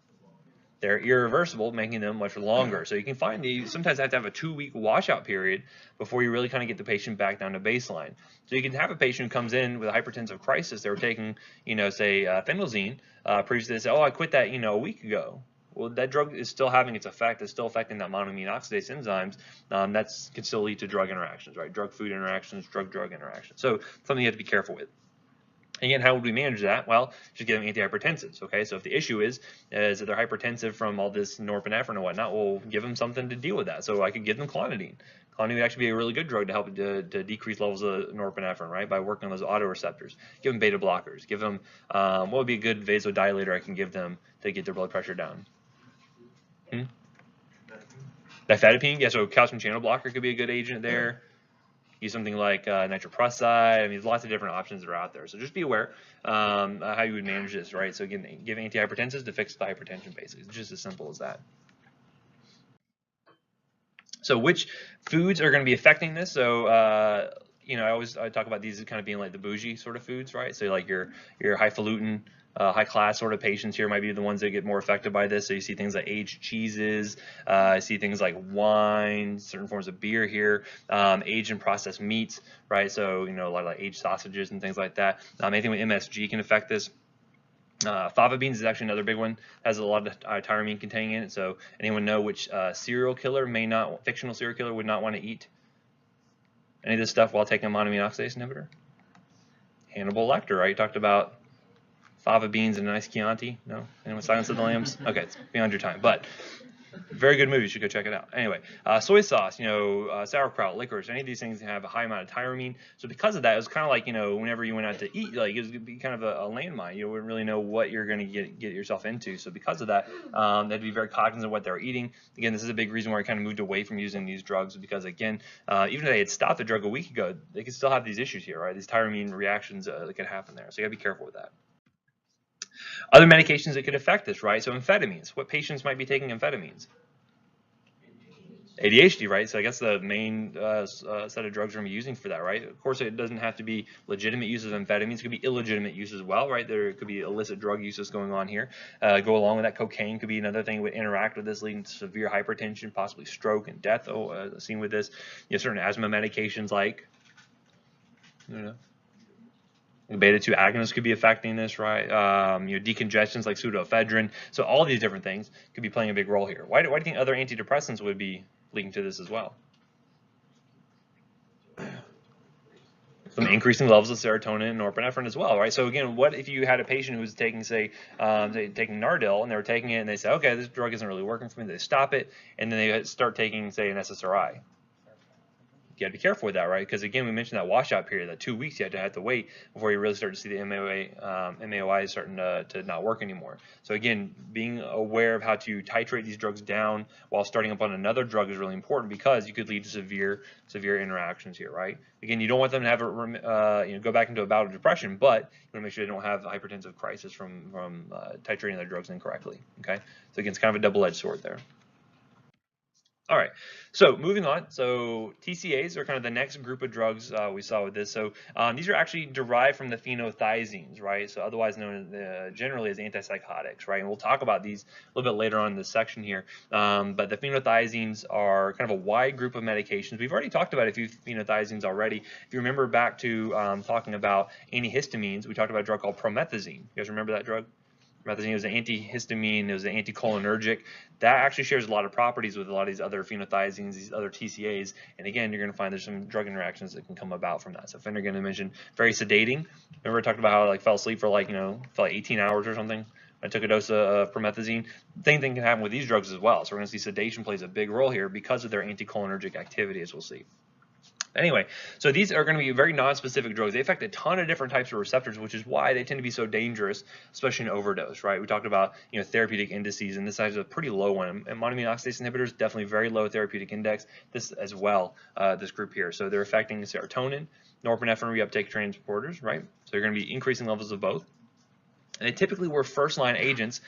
They're irreversible, making them much longer. So you can find you sometimes have to have a 2-week washout period before you really kind of get the patient back down to baseline. So you can have a patient who comes in with a hypertensive crisis. They were taking, say, phenelzine. Previously they say, oh, I quit that, a week ago. Well, that drug is still having its effect. It's still affecting that monoamine oxidase enzymes. That can still lead to drug interactions, right? Drug-food interactions, drug-drug interactions. So something you have to be careful with. Again, how would we manage that? Well, just give them antihypertensives, okay? So if the issue is that they're hypertensive from all this norepinephrine and whatnot, we'll give them something to deal with that. So I could give them clonidine. Clonidine would actually be a really good drug to help to decrease levels of norepinephrine, right, by working on those autoreceptors. Give them beta blockers. Give them, what would be a good vasodilator I can give them to get their blood pressure down? Nifedipine, yeah, so calcium channel blocker could be a good agent there. Use something like nitroprusside. I mean, there's lots of different options that are out there. So just be aware how you would manage this, right? So again, give antihypertensives to fix the hypertension, basically. It's just as simple as that. So which foods are going to be affecting this? So I talk about these as kind of being like the bougie sort of foods, right? So like your highfalutin, high class sort of patients here might be the ones that get more affected by this. So you see things like aged cheeses, I see things like wine, certain forms of beer here, aged and processed meats, right? So a lot of like aged sausages and things like that. Anything with MSG can affect this. Fava beans is actually another big one. Has a lot of tyramine containing in it. So anyone know which fictional serial killer would not want to eat any of this stuff while taking a monoamine oxidase inhibitor? Hannibal Lecter, right? You talked about fava beans and a nice Chianti. No? Anyone? Silence of the Lambs? Okay, it's beyond your time. But very good movie. You should go check it out. Anyway, soy sauce, sauerkraut, licorice, any of these things have a high amount of tyramine. So because of that, it was kind of like, whenever you went out to eat, like it was going to be kind of a landmine. You wouldn't really know what you're going to get yourself into. So because of that, they had to be very cognizant of what they were eating. Again, this is a big reason why I kind of moved away from using these drugs because, again, even if they had stopped the drug a week ago, they could still have these issues here, right? These tyramine reactions that could happen there. So you got to be careful with that. Other medications that could affect this, right? So amphetamines. What patients might be taking amphetamines? ADHD, right? So I guess the main set of drugs we're going to be using for that, right? Of course, it doesn't have to be legitimate use of amphetamines. It could be illegitimate use as well, right? There could be illicit drug uses going on here. Go along with that, cocaine could be another thing that would interact with this, leading to severe hypertension, possibly stroke and death. Seen with this, certain asthma medications like, beta-2 agonists could be affecting this, right? Decongestants like pseudoephedrine. So all these different things could be playing a big role here. Why do you think other antidepressants would be leading to this as well? Some increasing levels of serotonin and norepinephrine as well, right? So again, what if you had a patient who was taking, say, taking Nardil, and they were taking it, and they say, okay, this drug isn't really working for me. They stop it, and then they start taking, say, an SSRI. You got to be careful with that, right? Because again, we mentioned that washout period, that 2 weeks you have to wait before you really start to see the MAOI starting to not work anymore. So again, being aware of how to titrate these drugs down while starting up on another drug is really important because you could lead to severe interactions here, right? Again, you don't want them to have go back into a bout of depression, but you want to make sure they don't have a hypertensive crisis from titrating their drugs incorrectly. Okay, so again, it's kind of a double-edged sword there. All right, so moving on. So TCAs are kind of the next group of drugs we saw with this. So these are actually derived from the phenothiazines, right? So otherwise known generally as antipsychotics, right? And we'll talk about these a little bit later on in this section here. But the phenothiazines are kind of a wide group of medications. We've already talked about a few phenothiazines already. If you remember back to talking about antihistamines, we talked about a drug called promethazine. You guys remember that drug? Promethazine was an antihistamine, it was an anticholinergic. That actually shares a lot of properties with a lot of these other phenothiazines, these other TCAs. And again, you're going to find there's some drug interactions that can come about from that. So Fender going to mention very sedating. Remember I talked about how I fell asleep for for 18 hours or something. I took a dose of promethazine. Same thing can happen with these drugs as well. So we're going to see sedation plays a big role here because of their anticholinergic activity, as we'll see. Anyway, so these are going to be very non-specific drugs. They affect a ton of different types of receptors, which is why they tend to be so dangerous, especially in overdose, right? We talked about therapeutic indices, and this has a pretty low one. And monoamine oxidase inhibitors, definitely very low therapeutic index. This as well, this group here. So they're affecting serotonin, norepinephrine reuptake transporters, right? So they're going to be increasing levels of both. And they typically were first-line agents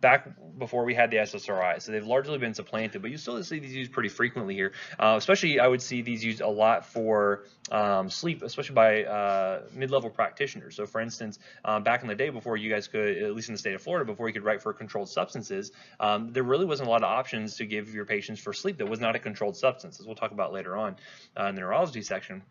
back before we had the SSRI, so they've largely been supplanted, but you still see these used pretty frequently here. Especially, I would see these used a lot for sleep, especially by mid-level practitioners. So, for instance, back in the day, before you guys could, at least in the state of Florida, before you could write for controlled substances, there really wasn't a lot of options to give your patients for sleep that was not a controlled substance, as we'll talk about later on in the neurology section.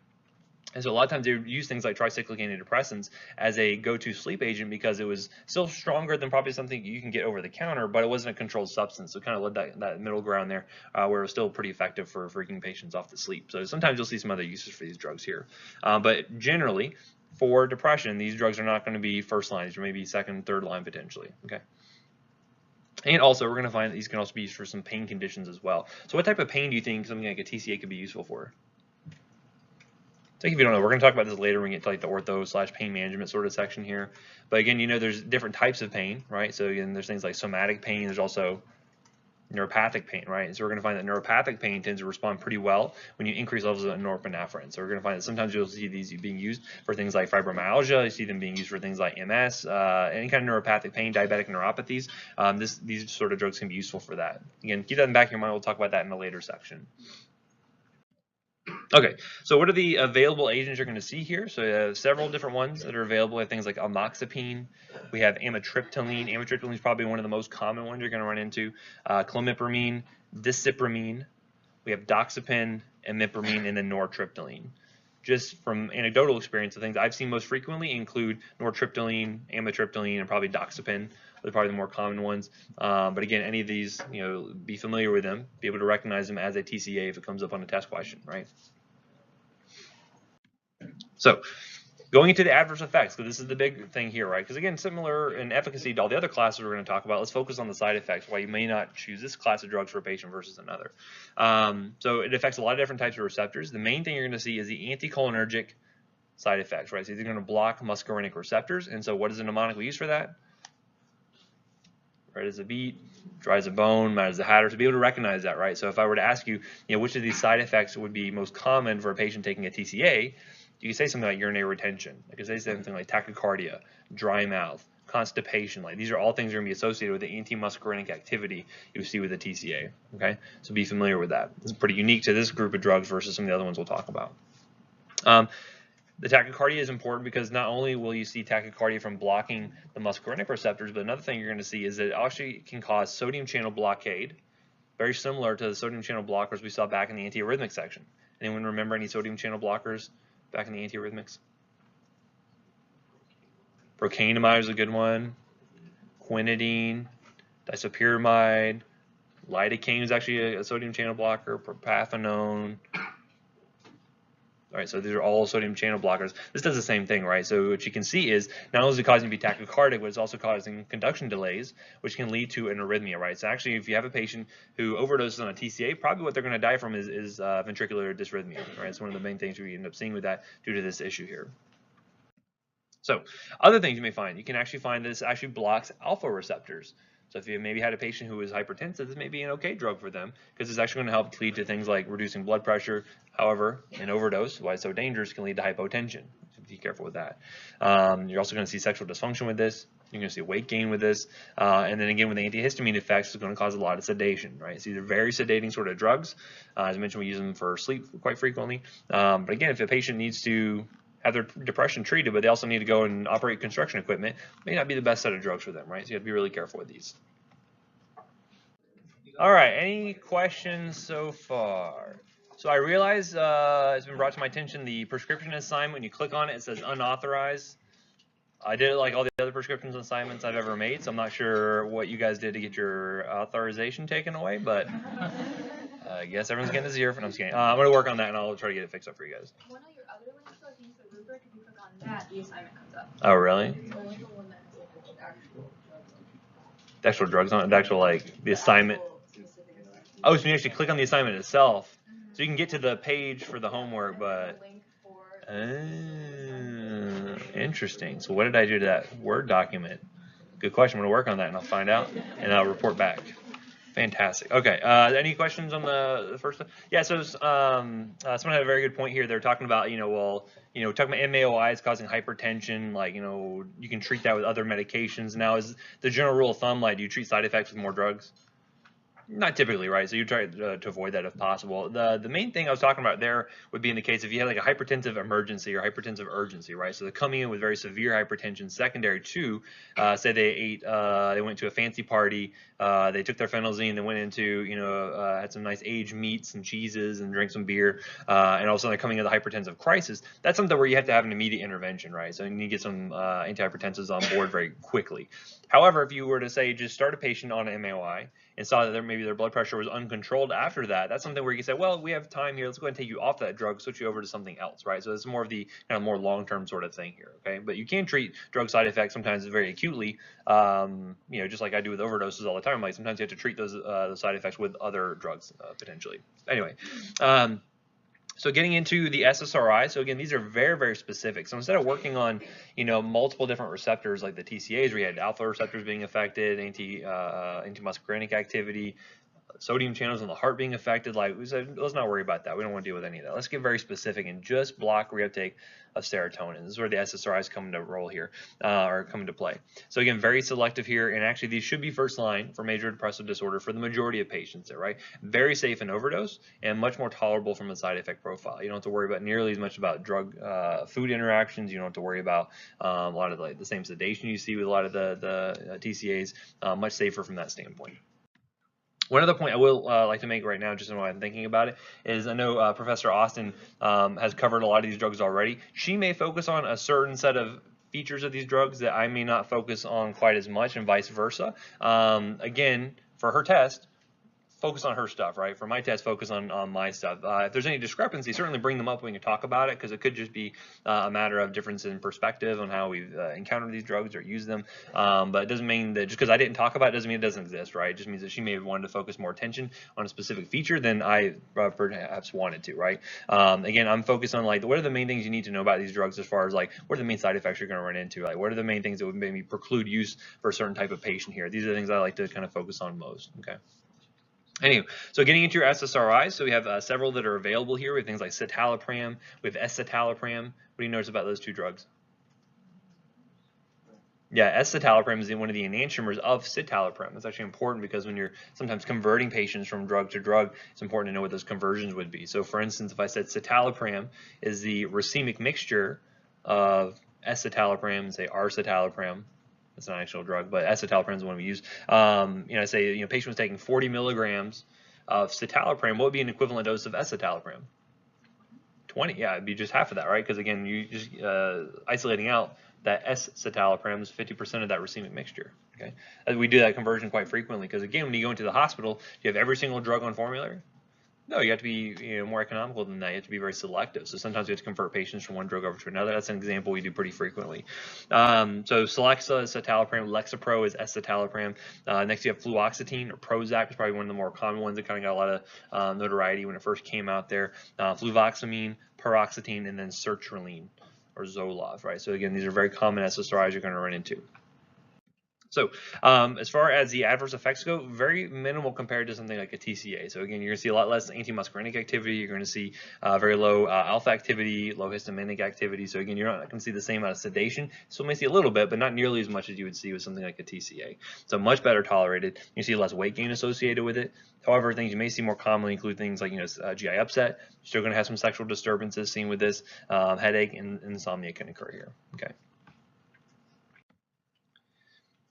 And so a lot of times they would use things like tricyclic antidepressants as a go-to sleep agent because it was still stronger than probably something you can get over the counter, but it wasn't a controlled substance. So it kind of led that middle ground there where it was still pretty effective for freaking patients off to sleep. So sometimes you'll see some other uses for these drugs here. But generally, for depression, these drugs are not going to be first line. These are maybe second, third line potentially. Okay. And also, we're going to find that these can also be used for some pain conditions as well. So what type of pain do you think something like a TCA could be useful for? So if you don't know, we're going to talk about this later when we get to like the ortho/pain management sort of section here. But again, you know, there's different types of pain, right? So again, there's things like somatic pain. There's also neuropathic pain, right? And so we're going to find that neuropathic pain tends to respond pretty well when you increase levels of norepinephrine. So we're going to find that sometimes you'll see these being used for things like fibromyalgia. You see them being used for things like MS, any kind of neuropathic pain, diabetic neuropathies. These sort of drugs can be useful for that. Again, keep that in the back of your mind. We'll talk about that in a later section. Okay, so what are the available agents you're going to see here? So you have several different ones that are available. We have things like amoxapine. We have amitriptyline. Amitriptyline is probably one of the most common ones you're going to run into. Clomipramine, disipramine. We have doxepin, imipramine, and then nortriptyline. Just from anecdotal experience, the things I've seen most frequently include nortriptyline, amitriptyline, and probably doxepin. They're probably the more common ones. But again, any of these, you know, be familiar with them, be able to recognize them as a TCA if it comes up on a test question, right? So going into the adverse effects, because this is the big thing here, right? Because again, similar in efficacy to all the other classes we're going to talk about, let's focus on the side effects, why you may not choose this class of drugs for a patient versus another. So it affects a lot of different types of receptors. The main thing you're going to see is the anticholinergic side effects, right? So they're going to block muscarinic receptors. And so what is the mnemonic we use for that? Right as a beat, dry as a bone, mad as a hatter, to be able to recognize that, right? So if I were to ask you, which of these side effects would be most common for a patient taking a TCA, you can say something like urinary retention. You can say something like tachycardia, dry mouth, constipation. Like these are all things that are going to be associated with the anti-muscarinic activity you see with the TCA. Okay, so be familiar with that. It's pretty unique to this group of drugs versus some of the other ones we'll talk about. The tachycardia is important because not only will you see tachycardia from blocking the muscarinic receptors, but another thing you're going to see is that it actually can cause sodium channel blockade, very similar to the sodium channel blockers we saw back in the antiarrhythmic section. Anyone remember any sodium channel blockers back in the antiarrhythmics? Procainamide is a good one. Quinidine, disopyramide, lidocaine is actually a sodium channel blocker. Propafenone. All right, so these are all sodium channel blockers. This does the same thing, right? So what you can see is not only is it causing you to be tachycardic, but it's also causing conduction delays, which can lead to an arrhythmia, right? So actually, if you have a patient who overdoses on a TCA, probably what they're going to die from is ventricular dysrhythmia, right? It's one of the main things we end up seeing with that due to this issue here. So other things you may find, you can actually find this actually blocks alpha receptors. So if you maybe had a patient who is hypertensive, this may be an okay drug for them because it's actually going to help lead to things like reducing blood pressure. However, an overdose, why it's so dangerous, can lead to hypotension. So be careful with that. You're also going to see sexual dysfunction with this. You're going to see weight gain with this. And then again, with the antihistamine effects, it's going to cause a lot of sedation, right? So these are very sedating sort of drugs. As I mentioned, we use them for sleep quite frequently. But again, if a patient needs to have their depression treated, but they also need to go and operate construction equipment, may not be the best set of drugs for them, right? So you have to be really careful with these. All right, any questions so far? So I realize it's been brought to my attention the prescription assignment, when you click on it, it says unauthorized. I did it like all the other prescriptions assignments I've ever made, so I'm not sure what you guys did to get your authorization taken away, but I guess everyone's getting a 0 for no, I'm just kidding. I'm going to work on that and I'll try to get it fixed up for you guys. One of your other links, though, I think the rubric, if you click on that, the assignment comes up. Oh, really? It's only the one that's the actual drugs. The actual drugs on it, the actual, like, the assignment. Oh, so you actually click on the assignment itself. So you can get to the page for the homework, but... Interesting. So what did I do to that Word document? Good question. I'm going to work on that and I'll find out and I'll report back. Fantastic. Okay. Any questions on the first one? Yeah. So someone had a very good point here. They're talking about, talking about MAOIs causing hypertension. Like, you can treat that with other medications. Now, is the general rule of thumb, like, do you treat side effects with more drugs? Not typically, right? So you try to avoid that if possible. The main thing I was talking about there would be in the case if you had like a hypertensive emergency or hypertensive urgency, right? So they're coming in with very severe hypertension secondary to, say they went to a fancy party, they took their phenelzine, they went into, had some nice aged meats and cheeses and drank some beer, and all of a sudden they're coming into the hypertensive crisis. That's something where you have to have an immediate intervention, right? So you need to get some antihypertensives on board very quickly. However, if you were to say just start a patient on an MAOI and saw that maybe their blood pressure was uncontrolled after that, that's something where you can say, well, we have time here, let's go ahead and take you off that drug, switch you over to something else, right? So it's more of the kind of more long-term sort of thing here, okay? But you can treat drug side effects sometimes very acutely, just like I do with overdoses all the time. Like sometimes you have to treat those side effects with other drugs potentially. Anyway. So getting into the SSRI, so again, these are very, very specific. So instead of working on, multiple different receptors like the TCAs, where you had alpha receptors being affected, antimuscarinic activity, sodium channels in the heart being affected, like we said, let's not worry about that. We don't want to deal with any of that. Let's get very specific and just block reuptake of serotonin. This is where the SSRIs come into role here, or come into play. So again, very selective here, and actually these should be first line for major depressive disorder for the majority of patients there, right? Very safe in overdose and much more tolerable from a side effect profile. You don't have to worry about nearly as much about drug food interactions. You don't have to worry about a lot of the same sedation you see with a lot of the TCAs. Much safer from that standpoint. One other point I will like to make right now, just while I'm thinking about it, is I know Professor Austin has covered a lot of these drugs already. She may focus on a certain set of features of these drugs that I may not focus on quite as much, and vice versa. Again, for her test, focus on her stuff, right? For my test, focus on my stuff. If there's any discrepancy, certainly bring them up when you talk about it, because it could just be a matter of difference in perspective on how we've encountered these drugs or used them. But it doesn't mean that just because I didn't talk about it doesn't mean it doesn't exist, right? It just means that she may have wanted to focus more attention on a specific feature than I perhaps wanted to, right? Again, I'm focused on like what are the main things you need to know about these drugs as far as like what are the main side effects you're going to run into, like what are the main things that would maybe preclude use for a certain type of patient here. These are the things I like to kind of focus on most. Okay. Anyway, so getting into your SSRIs, so we have several that are available here. We have things like citalopram, we have escitalopram. What do you notice about those two drugs? Yeah, escitalopram is one of the enantiomers of citalopram. That's actually important because when you're sometimes converting patients from drug to drug, it's important to know what those conversions would be. So for instance, if I said citalopram is the racemic mixture of escitalopram, say arcitalopram, it's not an actual drug, but escitalopram is the one we use. Say patient was taking 40 milligrams of citalopram. What would be an equivalent dose of escitalopram? 20. Yeah, it'd be just half of that, right? Because again, you just isolating out that escitalopram is 50% of that racemic mixture. Okay, we do that conversion quite frequently because again, when you go into the hospital, you have every single drug on formulary. No, you have to be more economical than that. You have to be very selective. So sometimes you have to convert patients from one drug over to another. That's an example we do pretty frequently. So Celexa is citalopram. Lexapro is escitalopram. Next you have fluoxetine or Prozac is probably one of the more common ones that kind of got a lot of notoriety when it first came out there. Fluvoxamine, paroxetine, and then sertraline or Zoloft, right? So again, these are very common SSRIs you're going to run into. So as far as the adverse effects go, very minimal compared to something like a TCA. So again, you're going to see a lot less antimuscarinic activity. You're going to see very low alpha activity, low histaminic activity. So again, you're not going to see the same amount of sedation. So you may see a little bit, but not nearly as much as you would see with something like a TCA. So much better tolerated. You see less weight gain associated with it. However, things you may see more commonly include things like GI upset. You're still going to have some sexual disturbances seen with this. Headache and insomnia can occur here. Okay.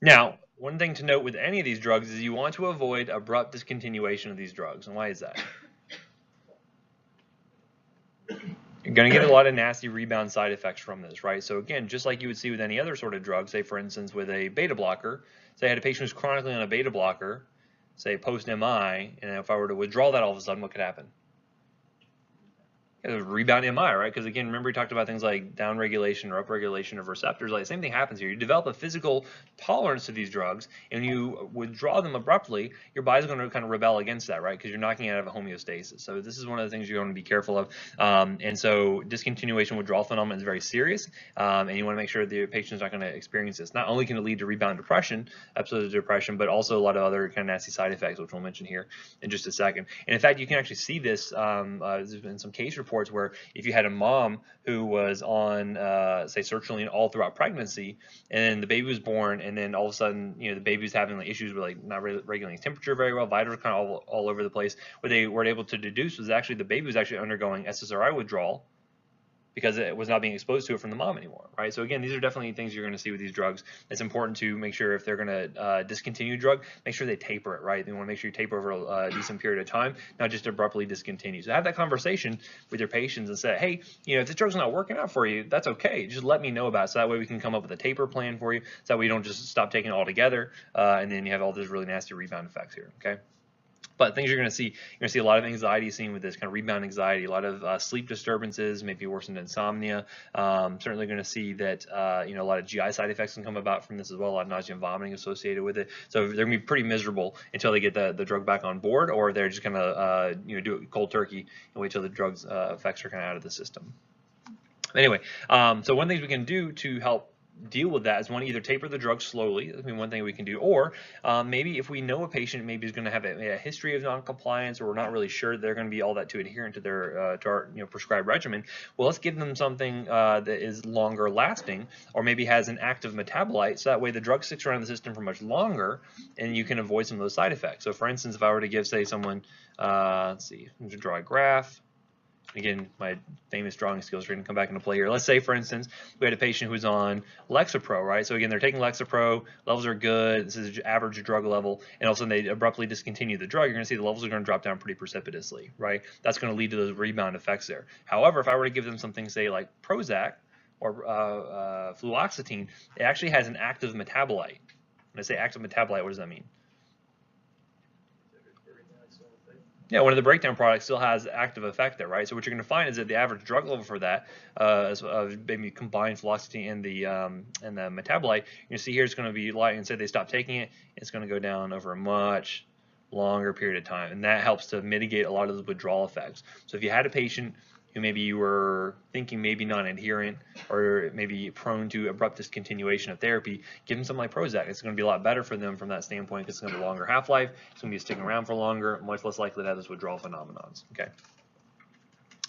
Now, one thing to note with any of these drugs is you want to avoid abrupt discontinuation of these drugs. And why is that? You're going to get a lot of nasty rebound side effects from this, right? So again, just like you would see with any other sort of drug, say for instance with a beta blocker, say I had a patient who's chronically on a beta blocker, say post-MI, and if I were to withdraw that all of a sudden, what could happen? Rebound MI, right? Because again, remember we talked about things like downregulation or upregulation of receptors. Like the same thing happens here. You develop a physical tolerance to these drugs, and you withdraw them abruptly. Your body's going to kind of rebel against that, right? Because you're knocking it out of a homeostasis. So this is one of the things you're going to be careful of. And so discontinuation withdrawal phenomenon is very serious, and you want to make sure the patient's not going to experience this. Not only can it lead to rebound depression, episodes of depression, but also a lot of other kind of nasty side effects, which we'll mention here in just a second. And in fact, you can actually see this. There's been some case reports where if you had a mom who was on, say, sertraline all throughout pregnancy, and then the baby was born, and then all of a sudden, the baby was having like issues with like not regulating temperature very well, vitals kind of all over the place. What they were able to deduce was actually the baby was actually undergoing SSRI withdrawal, because it was not being exposed to it from the mom anymore, right? So again, these are definitely things you're going to see with these drugs. It's important to make sure if they're going to discontinue a drug, make sure they taper it, right? They want to make sure you taper over a decent period of time, not just abruptly discontinue. So have that conversation with your patients and say, hey, if this drug's not working out for you, that's okay. Just let me know about it. So that way we can come up with a taper plan for you. So that way you don't just stop taking it altogether, and then you have all these really nasty rebound effects here, okay? But things you're going to see a lot of anxiety seen with this kind of rebound anxiety, a lot of sleep disturbances, maybe worsened insomnia. Certainly going to see that a lot of GI side effects can come about from this as well, a lot of nausea and vomiting associated with it. So they're going to be pretty miserable until they get the drug back on board, or they're just going to do it cold turkey and wait till the drug's effects are kind of out of the system. Anyway, so one of the things we can do to help deal with that is one, either taper the drug slowly. That's one thing we can do, or maybe if we know a patient maybe is going to have a history of non-compliance, or we're not really sure they're going to be all that too adherent to their to our prescribed regimen, well, let's give them something that is longer lasting, or maybe has an active metabolite, so that way the drug sticks around the system for much longer, and you can avoid some of those side effects. So for instance, if I were to give, say, someone, let's see, I'm going to draw a graph. Again, my famous drawing skills are going to come back into play here. Let's say, for instance, we had a patient who's on Lexapro, right? So again, they're taking Lexapro, levels are good, this is average drug level, and all of a sudden they abruptly discontinue the drug. You're going to see the levels are going to drop down pretty precipitously, right? That's going to lead to those rebound effects there. However, if I were to give them something, say, like Prozac or fluoxetine, it actually has an active metabolite. When I say active metabolite, what does that mean? Yeah, one of the breakdown products still has active effect there, right? So what you're going to find is that the average drug level for that, maybe combined fluoxetine and the metabolite, you see here it's going to be light. Instead they stop taking it, it's going to go down over a much longer period of time, and that helps to mitigate a lot of those withdrawal effects. So if you had a patient who maybe you were thinking maybe non-adherent or maybe prone to abrupt discontinuation of therapy, give them something like Prozac. It's going to be a lot better for them from that standpoint, because it's going to be a longer half-life, it's going to be sticking around for longer, much less likely to have those withdrawal phenomenons. Okay.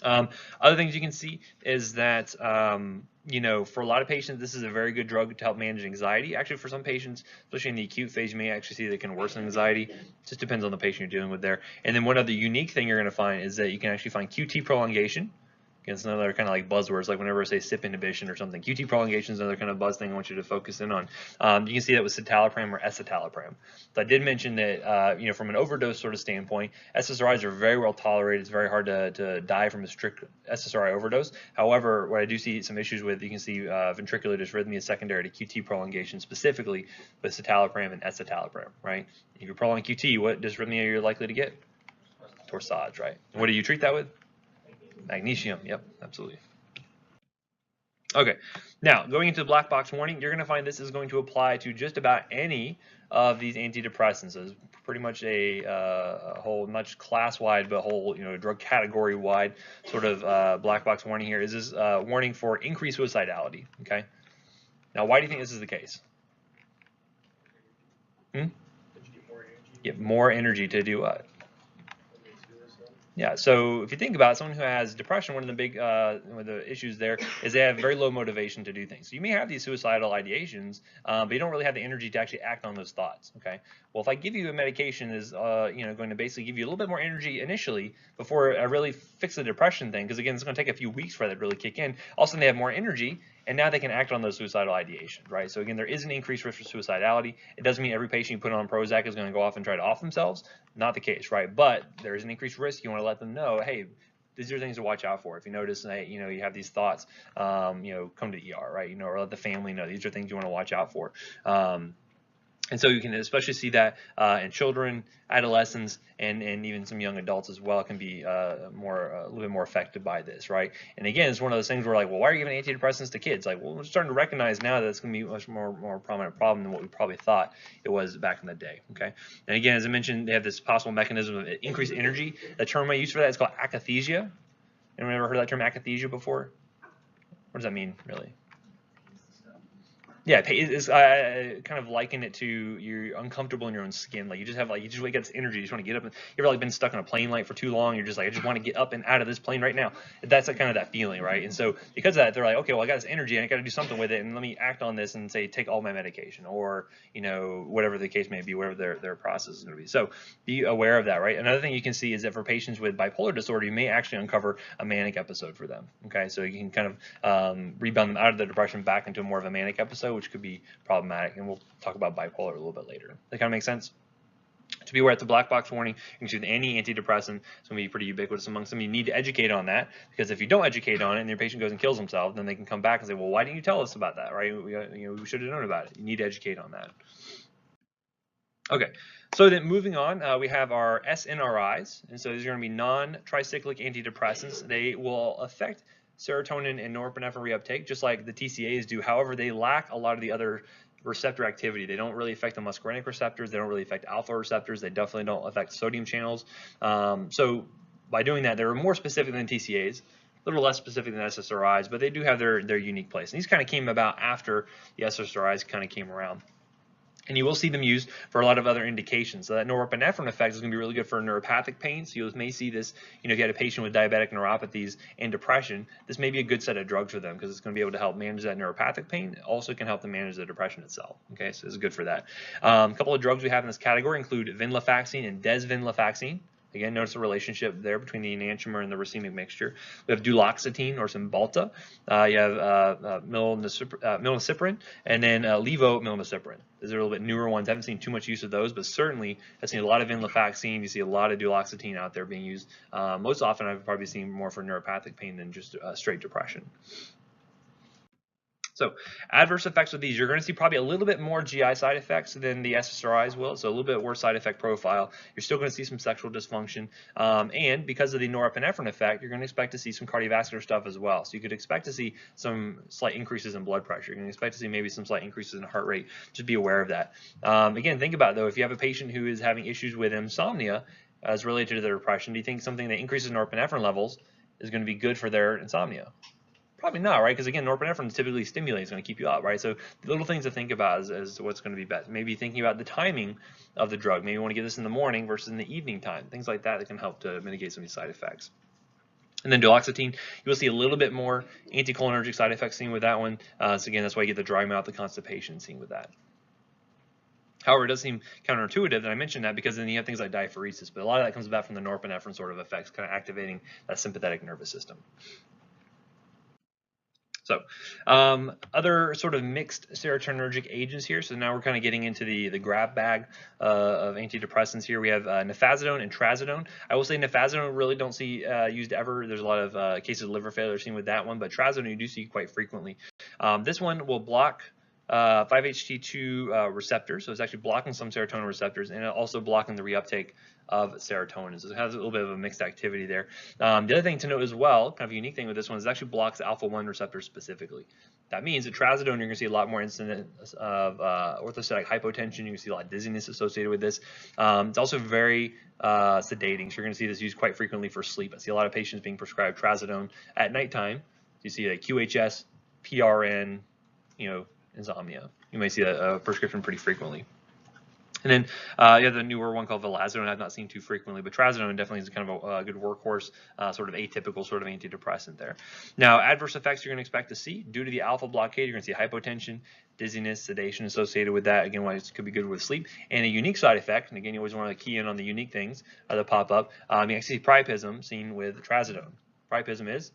Other things you can see is that, for a lot of patients, this is a very good drug to help manage anxiety. Actually, for some patients, especially in the acute phase, you may actually see that it can worsen anxiety. It just depends on the patient you're dealing with there. And then one other unique thing you're going to find is that you can actually find QT prolongation. Again, it's another kind of like buzzwords, like whenever I say CYP inhibition or something. QT prolongation is another kind of buzz thing I want you to focus in on. You can see that with citalopram or escitalopram. So I did mention that, from an overdose sort of standpoint, SSRIs are very well tolerated. It's very hard to die from a strict SSRI overdose. However, what I do see some issues with, you can see ventricular dysrhythmia secondary to QT prolongation, specifically with citalopram and escitalopram, right? If you prolong QT, what dysrhythmia are you likely to get? Torsades, right? And what do you treat that with? Magnesium, yep, absolutely. Okay, now going into the black box warning, you're going to find this is going to apply to just about any of these antidepressants. It's pretty much a whole, not just class-wide, but whole, drug category-wide sort of black box warning here. Is this warning for increased suicidality? Okay. Now, why do you think this is the case? You have more energy to do what? Yeah, so if you think about it, someone who has depression, one of the big one of the issues there is they have very low motivation to do things. So you may have these suicidal ideations, but you don't really have the energy to actually act on those thoughts. Okay. Well, if I give you a medication is going to basically give you a little bit more energy initially before I really fix the depression thing, because again, it's going to take a few weeks for that to really kick in. All of a sudden, they have more energy, and now they can act on those suicidal ideations, right? So again, there is an increased risk for suicidality. It doesn't mean every patient you put on Prozac is going to go off and try to off themselves. Not the case, right? But there is an increased risk. You want to let them know, hey, these are things to watch out for. If you notice that you have these thoughts, come to the ER, right? Or let the family know these are things you want to watch out for. And so you can especially see that in children, adolescents, and even some young adults as well can be a little bit more affected by this, right? And again, it's one of those things where like, well, why are you giving antidepressants to kids? Like, well, we're starting to recognize now that it's going to be a much more prominent problem than what we probably thought it was back in the day, okay? And again, as I mentioned, they have this possible mechanism of increased energy. The term I use for that is called akathisia. Anyone ever heard that term akathisia before? What does that mean, really? Yeah, it's kind of liken it to you're uncomfortable in your own skin. Like you just wake up this energy. You just want to get up. You ever like been stuck on a plane light for too long? You're just like, I just want to get up and out of this plane right now. That's like kind of that feeling, right? And so because of that, they're like, okay, well I got this energy and I got to do something with it, and let me act on this and say take all my medication, or whatever the case may be, whatever their process is going to be. So be aware of that, right? Another thing you can see is that for patients with bipolar disorder, you may actually uncover a manic episode for them. Okay, so you can kind of rebound them out of the depression back into more of a manic episode, which could be problematic, and we'll talk about bipolar a little bit later. That kind of makes sense? To be aware of the black box warning, you can choose any antidepressant. It's going to be pretty ubiquitous amongst them. You need to educate on that, because if you don't educate on it and your patient goes and kills himself, then they can come back and say, well, why didn't you tell us about that, right? We should have known about it. You need to educate on that. Okay, so then moving on, we have our SNRIs, and so these are going to be non-tricyclic antidepressants. They will affect serotonin and norepinephrine reuptake, just like the TCAs do. However, they lack a lot of the other receptor activity. They don't really affect the muscarinic receptors. They don't really affect alpha receptors. They definitely don't affect sodium channels. So by doing that, they're more specific than TCAs, a little less specific than SSRIs, but they do have their unique place. And these kind of came about after the SSRIs kind of came around. And you will see them used for a lot of other indications. So that norepinephrine effect is going to be really good for neuropathic pain. So you may see this, if you had a patient with diabetic neuropathies and depression, this may be a good set of drugs for them, because it's going to be able to help manage that neuropathic pain. It also can help them manage the depression itself. Okay, so it's good for that. A couple of drugs we have in this category include venlafaxine and desvenlafaxine. Again, notice the relationship there between the enantiomer and the racemic mixture. We have duloxetine or Cymbalta. You have milnacipran, and then levomilnacipran. These are a little bit newer ones. I haven't seen too much use of those, but certainly I've seen a lot of venlafaxine. You see a lot of duloxetine out there being used. Most often I've probably seen more for neuropathic pain than just straight depression. So adverse effects with these, you're going to see probably a little bit more GI side effects than the SSRIs will, so a little bit worse side effect profile. You're still going to see some sexual dysfunction, and because of the norepinephrine effect, you're going to expect to see some cardiovascular stuff as well. So you could expect to see some slight increases in blood pressure. You're going to expect to see maybe some slight increases in heart rate. Just be aware of that. Again, think about it, though, if you have a patient who is having issues with insomnia as related to their depression, do you think something that increases norepinephrine levels is going to be good for their insomnia? Probably not, right? Because again, norepinephrine typically stimulates, going to keep you up, right? So the little things to think about is what's going to be best. Maybe thinking about the timing of the drug. Maybe you want to give this in the morning versus in the evening time. Things like that can help to mitigate some of these side effects. And then duloxetine, you will see a little bit more anticholinergic side effects seen with that one. So again, that's why you get the dry mouth, the constipation seen with that. However, it does seem counterintuitive that I mentioned that, because then you have things like diaphoresis, but a lot of that comes about from the norepinephrine sort of effects, kind of activating that sympathetic nervous system. So other sort of mixed serotonergic agents here. So now we're kind of getting into the grab bag of antidepressants here. We have nifazodone and trazodone. I will say nifazodone really don't see used ever. There's a lot of cases of liver failure seen with that one, but trazodone you do see quite frequently. This one will block 5-HT2 receptors, so it's actually blocking some serotonin receptors, and also blocking the reuptake of serotonin. So it has a little bit of a mixed activity there. The other thing to note as well, kind of a unique thing with this one, is it actually blocks alpha-1 receptors specifically. That means that trazodone, you're going to see a lot more incidence of orthostatic hypotension. You can see a lot of dizziness associated with this. It's also very sedating, so you're going to see this used quite frequently for sleep. I see a lot of patients being prescribed trazodone at nighttime. You see a QHS, PRN, insomnia. You may see a prescription pretty frequently. And then you have the newer one called vilazodone. I've not seen too frequently, but trazodone definitely is kind of a good workhorse, sort of atypical sort of antidepressant there. Now, adverse effects you're going to expect to see due to the alpha blockade. You're going to see hypotension, dizziness, sedation associated with that. Again, why it could be good with sleep. And a unique side effect, and again, you always want to key in on the unique things that pop up. You can see priapism seen with trazodone. Priapism is?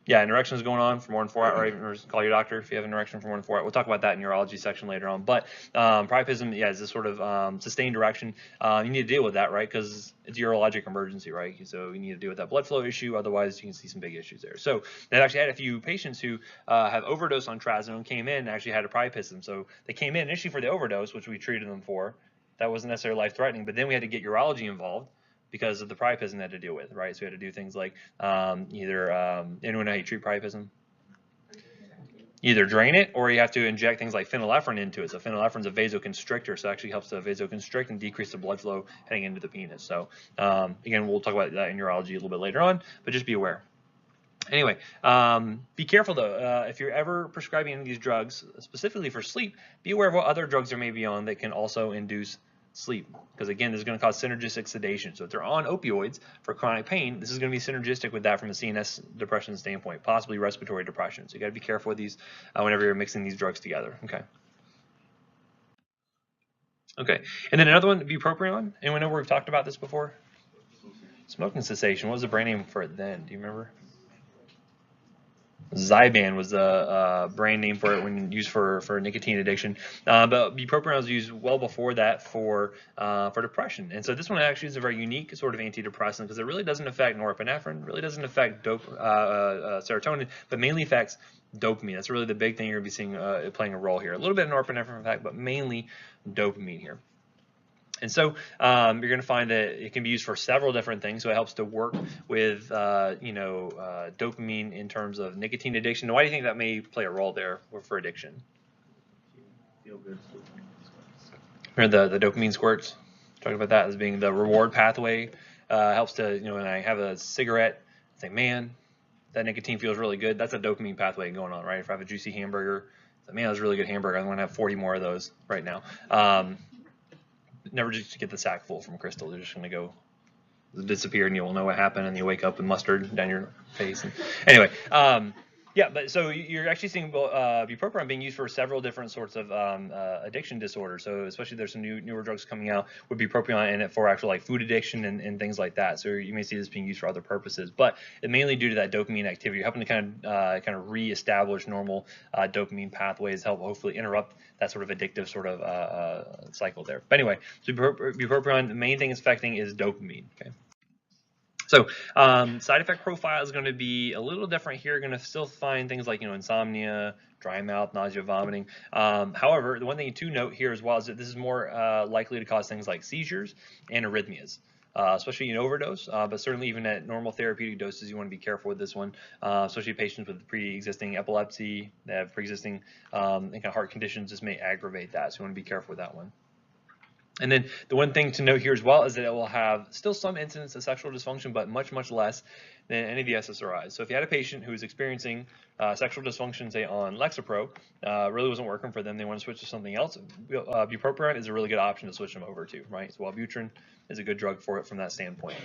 Yeah, an erection is going on for more than 4 hours, right? Or call your doctor if you have an erection for more than 4 hours. We'll talk about that in urology section later on. But priapism, yeah, is this sort of sustained erection. You need to deal with that, right? Because it's a urologic emergency, right? So you need to deal with that blood flow issue. Otherwise, you can see some big issues there. So they actually had a few patients who have overdosed on trazodone, came in and actually had a priapism. So they came in initially for the overdose, which we treated them for. That wasn't necessarily life-threatening, but then we had to get urology involved because of the priapism they had to deal with, right? So we had to do things like anyone know how you treat priapism? Either drain it or you have to inject things like phenylephrine into it. So phenylephrine is a vasoconstrictor, so it actually helps to vasoconstrict and decrease the blood flow heading into the penis. So again, we'll talk about that in urology a little bit later on, but just be aware. Anyway, be careful though. If you're ever prescribing any of these drugs, specifically for sleep, be aware of what other drugs there may be on that can also induce sleep, because again, this is going to cause synergistic sedation. So if they're on opioids for chronic pain, this is going to be synergistic with that from a CNS depression standpoint, possibly respiratory depression. So you got to be careful with these whenever you're mixing these drugs together. Okay, and then another one, bupropion. Anyone know where we've talked about this before? Smoking cessation. What was the brand name for it then? Do you remember? Zyban was the brand name for it when used for nicotine addiction, but bupropion was used well before that for depression. And so this one actually is a very unique sort of antidepressant because it really doesn't affect norepinephrine, really doesn't affect serotonin, but mainly affects dopamine. That's really the big thing you're going to be seeing playing a role here. A little bit of norepinephrine effect, but mainly dopamine here. And so you're going to find that it can be used for several different things. So it helps to work with, dopamine in terms of nicotine addiction. Why do you think that may play a role there for addiction? Feel good. Remember the dopamine squirts? Talking about that as being the reward pathway. Helps to, when I have a cigarette, I think, man, that nicotine feels really good. That's a dopamine pathway going on, right? If I have a juicy hamburger, man, that's a really good hamburger. I want to have 40 more of those right now. Never just get the sack full from Crystal. They're just going to go disappear, and you'll know what happened, and you wake up with mustard down your face. And anyway, yeah, but so you're actually seeing bupropion being used for several different sorts of addiction disorders. So especially there's some newer drugs coming out with bupropion in it for actual like food addiction and things like that. So you may see this being used for other purposes, but it mainly due to that dopamine activity. You're helping to kind of reestablish normal dopamine pathways, help hopefully interrupt that sort of addictive sort of cycle there. But anyway, so bupropion, the main thing it's affecting is dopamine. Okay. So side effect profile is going to be a little different here. You're going to still find things like insomnia, dry mouth, nausea, vomiting. However, the one thing to note here as well is that this is more likely to cause things like seizures and arrhythmias, especially in overdose. But certainly even at normal therapeutic doses, you want to be careful with this one, especially patients with pre-existing epilepsy, that have pre-existing kind of heart conditions. This may aggravate that, so you want to be careful with that one. And then the one thing to note here as well is that it will have still some incidence of sexual dysfunction, but much, much less than any of the SSRIs. So if you had a patient who is experiencing sexual dysfunction, say on Lexapro, really wasn't working for them, they want to switch to something else, bupropion is a really good option to switch them over to, right? So Wellbutrin is a good drug for it from that standpoint.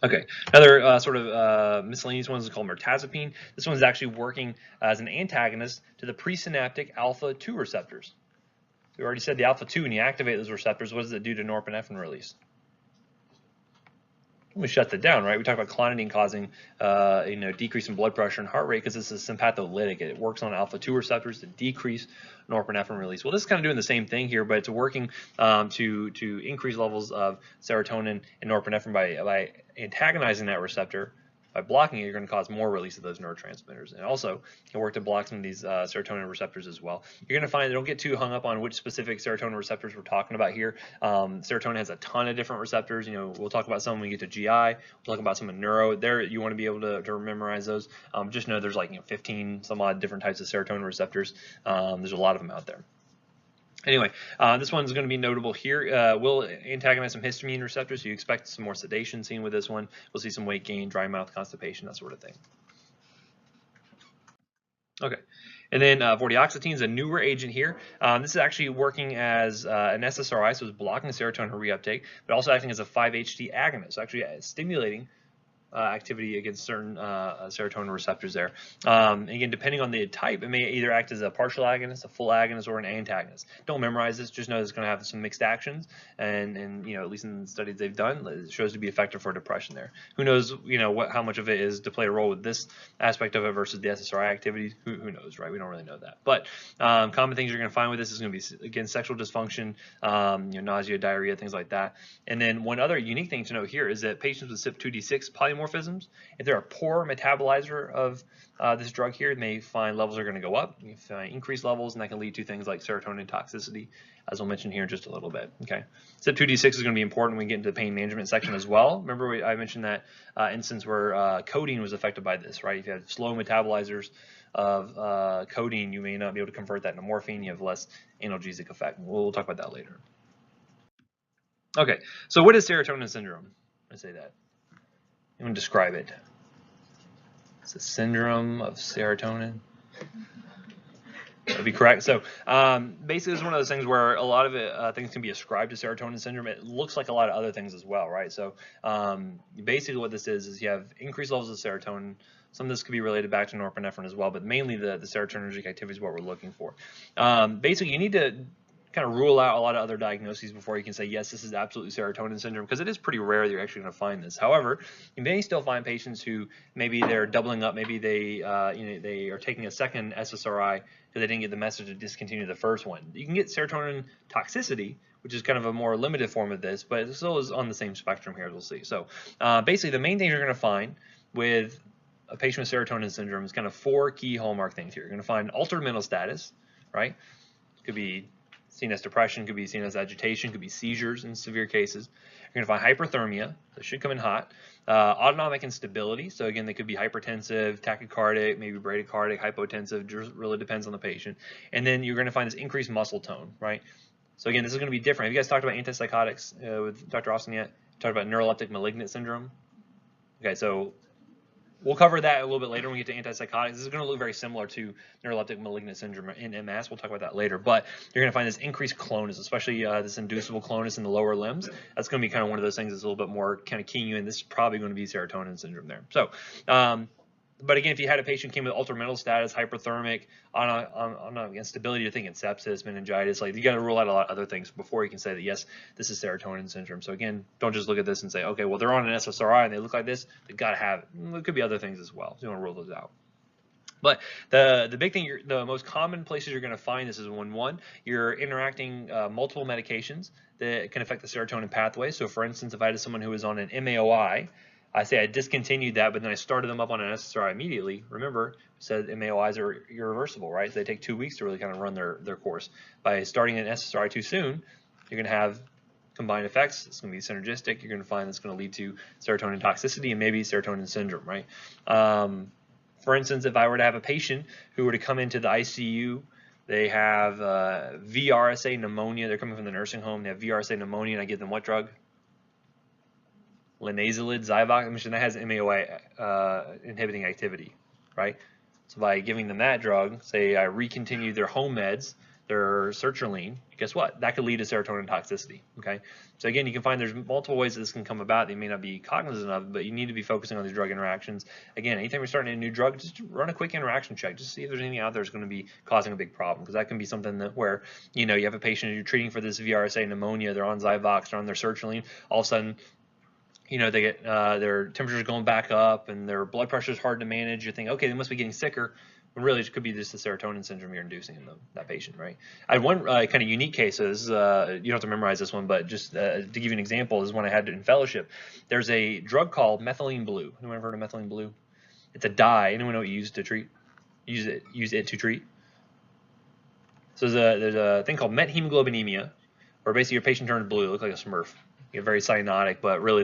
Okay, another sort of miscellaneous one is called mirtazapine. This one is actually working as an antagonist to the presynaptic alpha-2 receptors. We already said the alpha-2, when you activate those receptors, what does it do to norepinephrine release? We shut that down, right? We talked about clonidine causing decrease in blood pressure and heart rate because it's a sympatholytic. It works on alpha-2 receptors to decrease norepinephrine release. Well, this is kind of doing the same thing here, but it's working to increase levels of serotonin and norepinephrine by antagonizing that receptor. By blocking it, you're going to cause more release of those neurotransmitters. And also, it work to block some of these serotonin receptors as well. You're going to find, don't get too hung up on which specific serotonin receptors we're talking about here. Serotonin has a ton of different receptors. We'll talk about some when we get to GI. We'll talk about some in neuro. There, you want to be able to memorize those. Just know there's like 15 some odd different types of serotonin receptors. There's a lot of them out there. Anyway, this one's going to be notable here. We'll antagonize some histamine receptors, so you expect some more sedation seen with this one. We'll see some weight gain, dry mouth, constipation, that sort of thing. Okay, and then vortioxetine is a newer agent here. This is actually working as an SSRI, so it's blocking serotonin reuptake, but also acting as a 5-HT agonist, so actually stimulating activity against certain serotonin receptors there. Again, depending on the type, it may either act as a partial agonist, a full agonist, or an antagonist. Don't memorize this, just know it's going to have some mixed actions, and you know, at least in the studies they've done, it shows to be effective for depression there. Who knows, you know, how much of it is to play a role with this aspect of it versus the SSRI activities? Who knows, right? We don't really know that. But common things you're going to find with this is going to be, again, sexual dysfunction, you know, nausea, diarrhea, things like that. And then one other unique thing to note here is that patients with CYP2D6 polymorphisms, if they're a poor metabolizer of this drug here, they may find levels are going to go up. You find increased levels, and that can lead to things like serotonin toxicity, as we'll mention here in just a little bit. Okay, CYP2D6 is going to be important when we get into the pain management section as well. Remember, I mentioned that instance where codeine was affected by this, right? If you have slow metabolizers of codeine, you may not be able to convert that into morphine. You have less analgesic effect. We'll talk about that later. Okay, so what is serotonin syndrome? I say that. I'm going to describe it. It's a syndrome of serotonin. That'd be correct. So basically, it's one of those things where a lot of it, things can be ascribed to serotonin syndrome. It looks like a lot of other things as well, right? So basically what this is you have increased levels of serotonin. Some of this could be related back to norepinephrine as well, but mainly the serotonergic activity is what we're looking for. Basically, you need to kind of rule out a lot of other diagnoses before you can say, yes, this is absolutely serotonin syndrome, because it is pretty rare that you're actually going to find this. However, you may still find patients who maybe they're doubling up, maybe they, you know, they are taking a second SSRI because they didn't get the message to discontinue the first one. You can get serotonin toxicity, which is kind of a more limited form of this, but it still is on the same spectrum here, as we'll see. So basically, the main thing you're going to find with a patient with serotonin syndrome is kind of 4 key hallmark things here. You're going to find altered mental status, right? It could be seen as depression, could be seen as agitation, could be seizures in severe cases. You're going to find hyperthermia, that should come in hot. Autonomic instability, so again, they could be hypertensive, tachycardic, maybe bradycardic, hypotensive, just really depends on the patient. And then you're going to find this increased muscle tone, right? So again, this is going to be different. Have you guys talked about antipsychotics with Dr. Austin yet? Talked about neuroleptic malignant syndrome? Okay, so we'll cover that a little bit later when we get to antipsychotics. This is going to look very similar to neuroleptic malignant syndrome in MS. We'll talk about that later. But you're going to find this increased clonus, especially this inducible clonus in the lower limbs. That's going to be kind of one of those things that's a little bit more kind of keying you in. This is probably going to be serotonin syndrome there. So, but again, if you had a patient came with altered mental status, hyperthermic, on instability, you're thinking sepsis, meningitis, like you got to rule out a lot of other things before you can say that, yes, this is serotonin syndrome. So again, don't just look at this and say, okay, well, they're on an SSRI and they look like this, they got to have it. It could be other things as well. So you want to rule those out. But the big thing, the most common places you're going to find this is when, one, you're interacting multiple medications that can affect the serotonin pathway. So for instance, if I had someone who was on an MAOI, I say I discontinued that, but then I started them up on an SSRI immediately. Remember, we said MAOIs are irreversible, right? So they take 2 weeks to really kind of run their course. By starting an SSRI too soon, you're going to have combined effects. It's going to be synergistic. You're going to find it's going to lead to serotonin toxicity and maybe serotonin syndrome, right? For instance, if I were to have a patient who were to come into the ICU, they have VRSA pneumonia. They're coming from the nursing home. They have VRSA pneumonia, and I give them what drug? Linazolid, Zyvox. I mentioned that has MAOI inhibiting activity, right? So by giving them that drug, say I recontinue their home meds, their sertraline, guess what? That could lead to serotonin toxicity, okay? So again, you can find there's multiple ways this can come about that you may not be cognizant of, but you need to be focusing on these drug interactions. Again, anytime you're starting a new drug, just run a quick interaction check. Just see if there's anything out there that's going to be causing a big problem, because that can be something that where, you know, you have a patient you're treating for this VRSA pneumonia, they're on Zyvox, they're on their sertraline, all of a sudden, you know, they get their temperature's going back up and their blood pressure is hard to manage. You think, okay, they must be getting sicker. When really it could be just the serotonin syndrome you're inducing in that patient, right? I had one kind of unique case. You don't have to memorize this one, but just to give you an example, this is one I had in fellowship. There's a drug called methylene blue. Anyone ever heard of methylene blue? It's a dye. Anyone know what you use to treat? Use it to treat? So there's a thing called methemoglobinemia, where basically your patient turns blue, look like a Smurf. You're very cyanotic, but really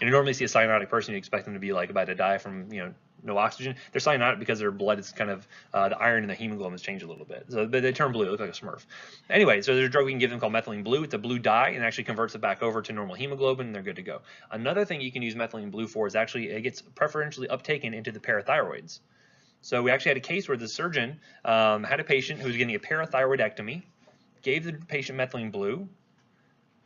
you normally see a cyanotic person, you expect them to be like about to die from, you know, no oxygen. They're cyanotic because their blood is kind of, the iron in the hemoglobin has changed a little bit. So they turn blue, look like a Smurf. Anyway, so there's a drug we can give them called methylene blue. It's a blue dye and actually converts it back over to normal hemoglobin and they're good to go. Another thing you can use methylene blue for is actually it gets preferentially uptaken into the parathyroids. So we actually had a case where the surgeon had a patient who was getting a parathyroidectomy, gave the patient methylene blue.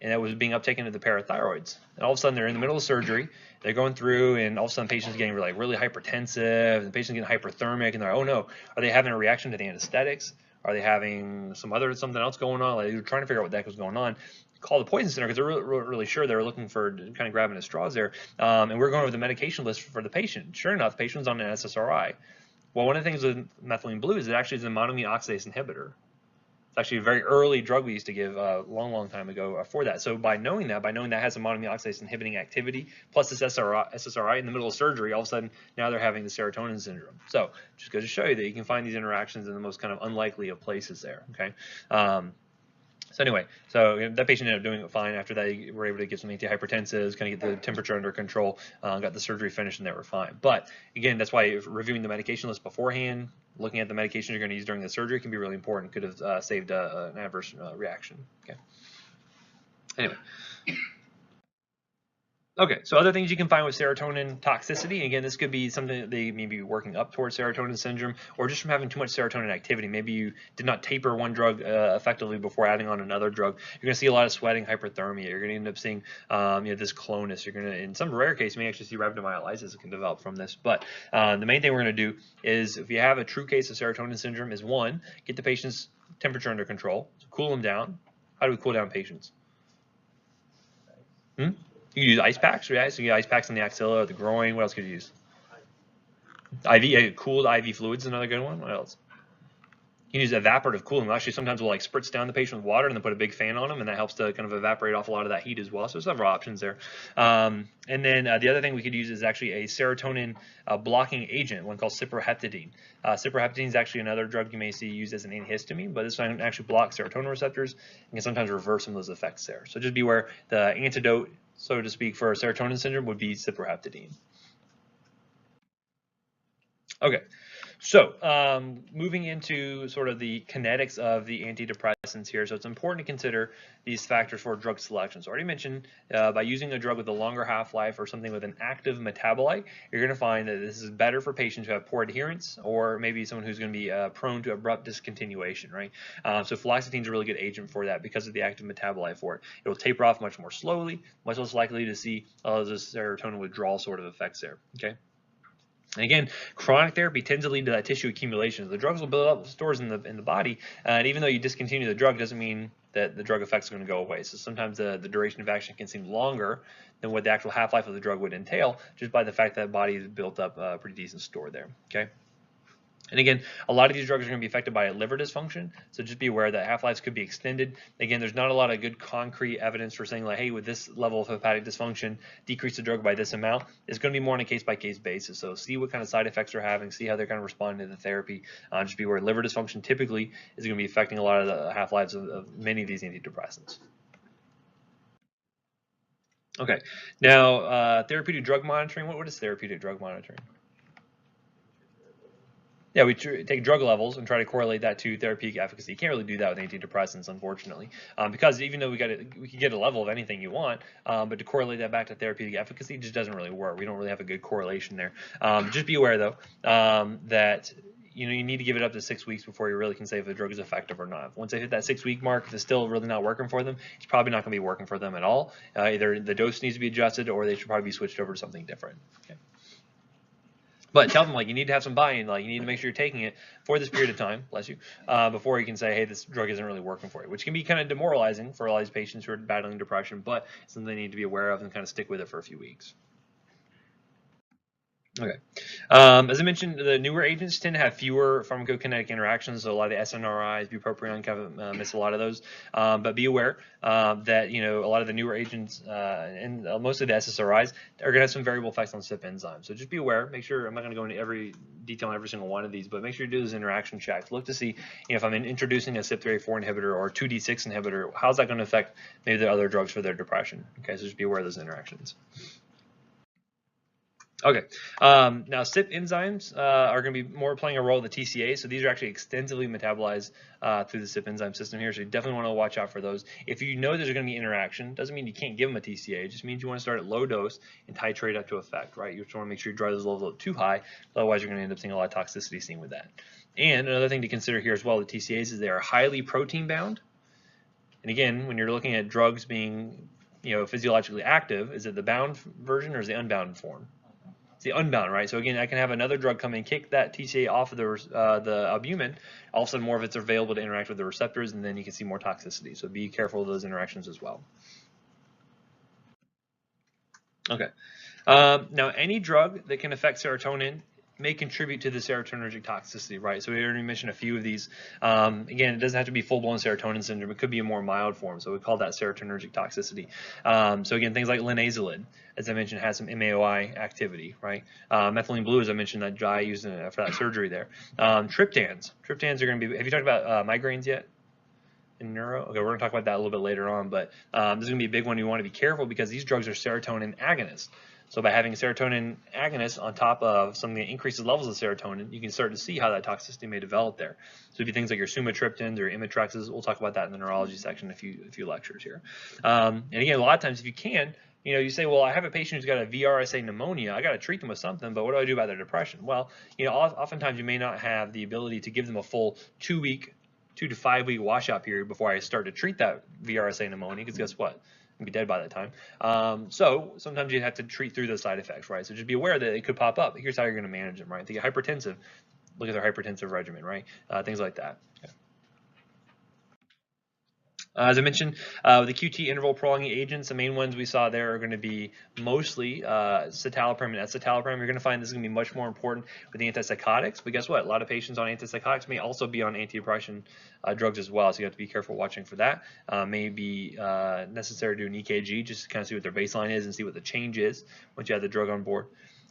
and that was being uptaken to the parathyroids. And all of a sudden, they're in the middle of surgery. They're going through, and all of a sudden, the patient's getting really hypertensive. And the patient's getting hyperthermic, and they're like, oh no, are they having a reaction to the anesthetics? Are they having something else going on? Like, they're trying to figure out what the heck was going on. Call the poison center because they're really sure they're looking for kind of grabbing at straws there. And we're going over the medication list for the patient. Sure enough, the patient's on an SSRI. Well, one of the things with methylene blue is it actually is a monoamine oxidase inhibitor. It's actually a very early drug we used to give a long time ago for that. So by knowing that has a monoamine oxidase inhibiting activity, plus this SSRI in the middle of surgery, all of a sudden now they're having the serotonin syndrome. So just goes to show you that you can find these interactions in the most kind of unlikely of places there. Okay. So anyway, that patient ended up doing fine. After that, we were able to give some antihypertensives, kind of get the temperature under control, got the surgery finished, and they were fine. But again, that's why reviewing the medication list beforehand, looking at the medication you're going to use during the surgery can be really important. Could have saved an adverse reaction. Okay. Anyway. Okay, so other things you can find with serotonin toxicity, again, this could be something that they may be working up towards serotonin syndrome, or just from having too much serotonin activity. Maybe you did not taper one drug effectively before adding on another drug. You're going to see a lot of sweating, hyperthermia. You're going to end up seeing this clonus. You're going to, in some rare case, you may actually see rhabdomyolysis that can develop from this. But the main thing we're going to do is, if you have a true case of serotonin syndrome, is one, get the patient's temperature under control, so cool them down. How do we cool down patients? You can use ice packs, right? So you get ice packs on the axilla or the groin. What else could you use? IV, cooled IV fluids is another good one. What else? You can use evaporative cooling. Actually, sometimes we'll like spritz down the patient with water and then put a big fan on them, and that helps to kind of evaporate off a lot of that heat as well. So several options there. And then the other thing we could use is actually a serotonin blocking agent, one called ciprofloxacin. Ciprofloxacin is actually another drug you may see used as an antihistamine, but this one actually blocks serotonin receptors and can sometimes reverse some of those effects there. So just be aware, the antidote, so to speak, for serotonin syndrome would be ciprofloxacin. Okay. So moving into sort of the kinetics of the antidepressants here, so it's important to consider these factors for drug selection. So I already mentioned by using a drug with a longer half-life or something with an active metabolite, you're going to find that this is better for patients who have poor adherence or maybe someone who's going to be prone to abrupt discontinuation, right? So fluoxetine is a really good agent for that because of the active metabolite for it. It will taper off much more slowly, much less likely to see those serotonin withdrawal sort of effects there, okay? And again, chronic therapy tends to lead to that tissue accumulation. The drugs will build up stores in the body, and even though you discontinue the drug, doesn't mean that the drug effects are going to go away. So sometimes the duration of action can seem longer than what the actual half-life of the drug would entail, just by the fact that the body has built up a pretty decent store there. Okay. And again, a lot of these drugs are going to be affected by liver dysfunction, so just be aware that half-lives could be extended. Again, there's not a lot of good concrete evidence for saying like, hey, with this level of hepatic dysfunction, decrease the drug by this amount. It's going to be more on a case-by-case basis. So see what kind of side effects they're having, see how they're kind of responding to the therapy. Just be aware liver dysfunction typically is going to be affecting a lot of the half-lives of many of these antidepressants. Okay, now therapeutic drug monitoring. What is therapeutic drug monitoring? Yeah, we take drug levels and try to correlate that to therapeutic efficacy. You can't really do that with antidepressants, unfortunately, because even though we can get a level of anything you want, but to correlate that back to therapeutic efficacy just doesn't really work. We don't really have a good correlation there. Just be aware, though, that you need to give it up to 6 weeks before you really can say if the drug is effective or not. Once they hit that 6-week mark, if it's still really not working for them, it's probably not going to be working for them at all. Either the dose needs to be adjusted or they should probably be switched over to something different. Okay. But tell them, like, you need to have some buy-in, like, you need to make sure you're taking it for this period of time, bless you, before you can say, hey, this drug isn't really working for you, which can be kind of demoralizing for a lot of these patients who are battling depression, but it's something they need to be aware of and kind of stick with it for a few weeks. Okay. As I mentioned, the newer agents tend to have fewer pharmacokinetic interactions, so a lot of the SNRIs, Bupropion, kind of miss a lot of those. But be aware that a lot of the newer agents and most of the SSRIs are going to have some variable effects on CYP enzymes. So just be aware. Make sure, I'm not going to go into every detail on every single one of these, but make sure you do those interaction checks. Look to see if I'm introducing a CYP3A4 inhibitor or 2D6 inhibitor, how's that going to affect maybe the other drugs for their depression. Okay, so just be aware of those interactions. Okay, now CYP enzymes are going to be more playing a role in the TCAS, so these are actually extensively metabolized through the CYP enzyme system here, so you definitely want to watch out for those. If you know there's going to be interaction, doesn't mean you can't give them a TCA, it just means you want to start at low dose and titrate up to effect, right? You just want to make sure you drive those levels up too high, otherwise you're going to end up seeing a lot of toxicity seen with that. And another thing to consider here as well with TCAs is they are highly protein bound, And again, when you're looking at drugs being, physiologically active, is it the bound version or is it the unbound form? It's the unbound, right? So again, I can have another drug come and kick that TCA off of the albumin. All of a sudden, more of it's available to interact with the receptors, and then you can see more toxicity. So be careful of those interactions as well. Okay. Now, any drug that can affect serotonin may contribute to the serotonergic toxicity, right? So we already mentioned a few of these. Again, it doesn't have to be full-blown serotonin syndrome. It could be a more mild form, so we call that serotonergic toxicity. So again, things like linazolid, as I mentioned, has some MAOI activity, right? Methylene blue, as I mentioned, that I used for that surgery there. Triptans are going to be, have you talked about migraines yet? In neuro? Okay, we're going to talk about that a little bit later on, but this is going to be a big one. You want to be careful because these drugs are serotonin agonists. So by having a serotonin agonist on top of something that increases levels of serotonin, you can start to see how that toxicity may develop there. So it'd be things like your sumatriptans or imitrexes. We'll talk about that in the neurology section in a few lectures here. And again, a lot of times if you can, you say, well, I have a patient who's got a VRSA pneumonia. I got to treat them with something, but what do I do about their depression? Well, oftentimes you may not have the ability to give them a full 2 to 5 week washout period before I start to treat that VRSA pneumonia, because guess what? Be dead by that time. So sometimes you have to treat through those side effects, right? So just be aware that it could pop up. Here's how you're going to manage them, right? If they get hypertensive, look at their hypertensive regimen, right? Things like that. Okay. As I mentioned, the QT interval prolonging agents, the main ones we saw there are going to be mostly citalopram and escitalopram. You're going to find this is going to be much more important with the antipsychotics, but guess what? A lot of patients on antipsychotics may also be on antidepressant drugs as well, so you have to be careful watching for that. May be necessary to do an EKG just to kind of see what their baseline is and see what the change is once you have the drug on board.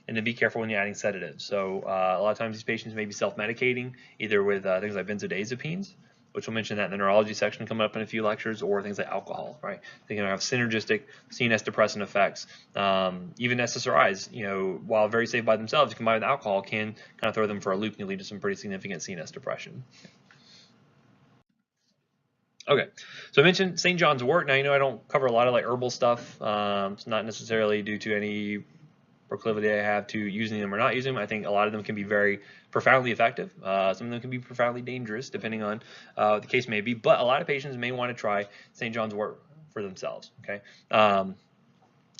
And then be careful when you're adding sedatives. So a lot of times these patients may be self-medicating, either with things like benzodiazepines, which we'll mention that in the neurology section coming up in a few lectures, or things like alcohol, right? They can have synergistic CNS depressant effects. Even SSRIs, while very safe by themselves, combined with alcohol can kind of throw them for a loop and lead to some pretty significant CNS depression. Okay, so I mentioned St. John's wort. Now, I don't cover a lot of like herbal stuff. It's not necessarily due to any proclivity I have to using them or not using them. I think a lot of them can be very profoundly effective. Some of them can be profoundly dangerous, depending on what the case may be. But a lot of patients may want to try St. John's wort for themselves. Okay.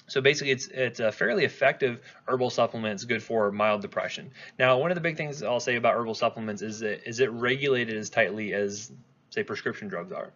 So basically, it's a fairly effective herbal supplement. It's good for mild depression. Now, one of the big things I'll say about herbal supplements is it regulated as tightly as, say, prescription drugs are?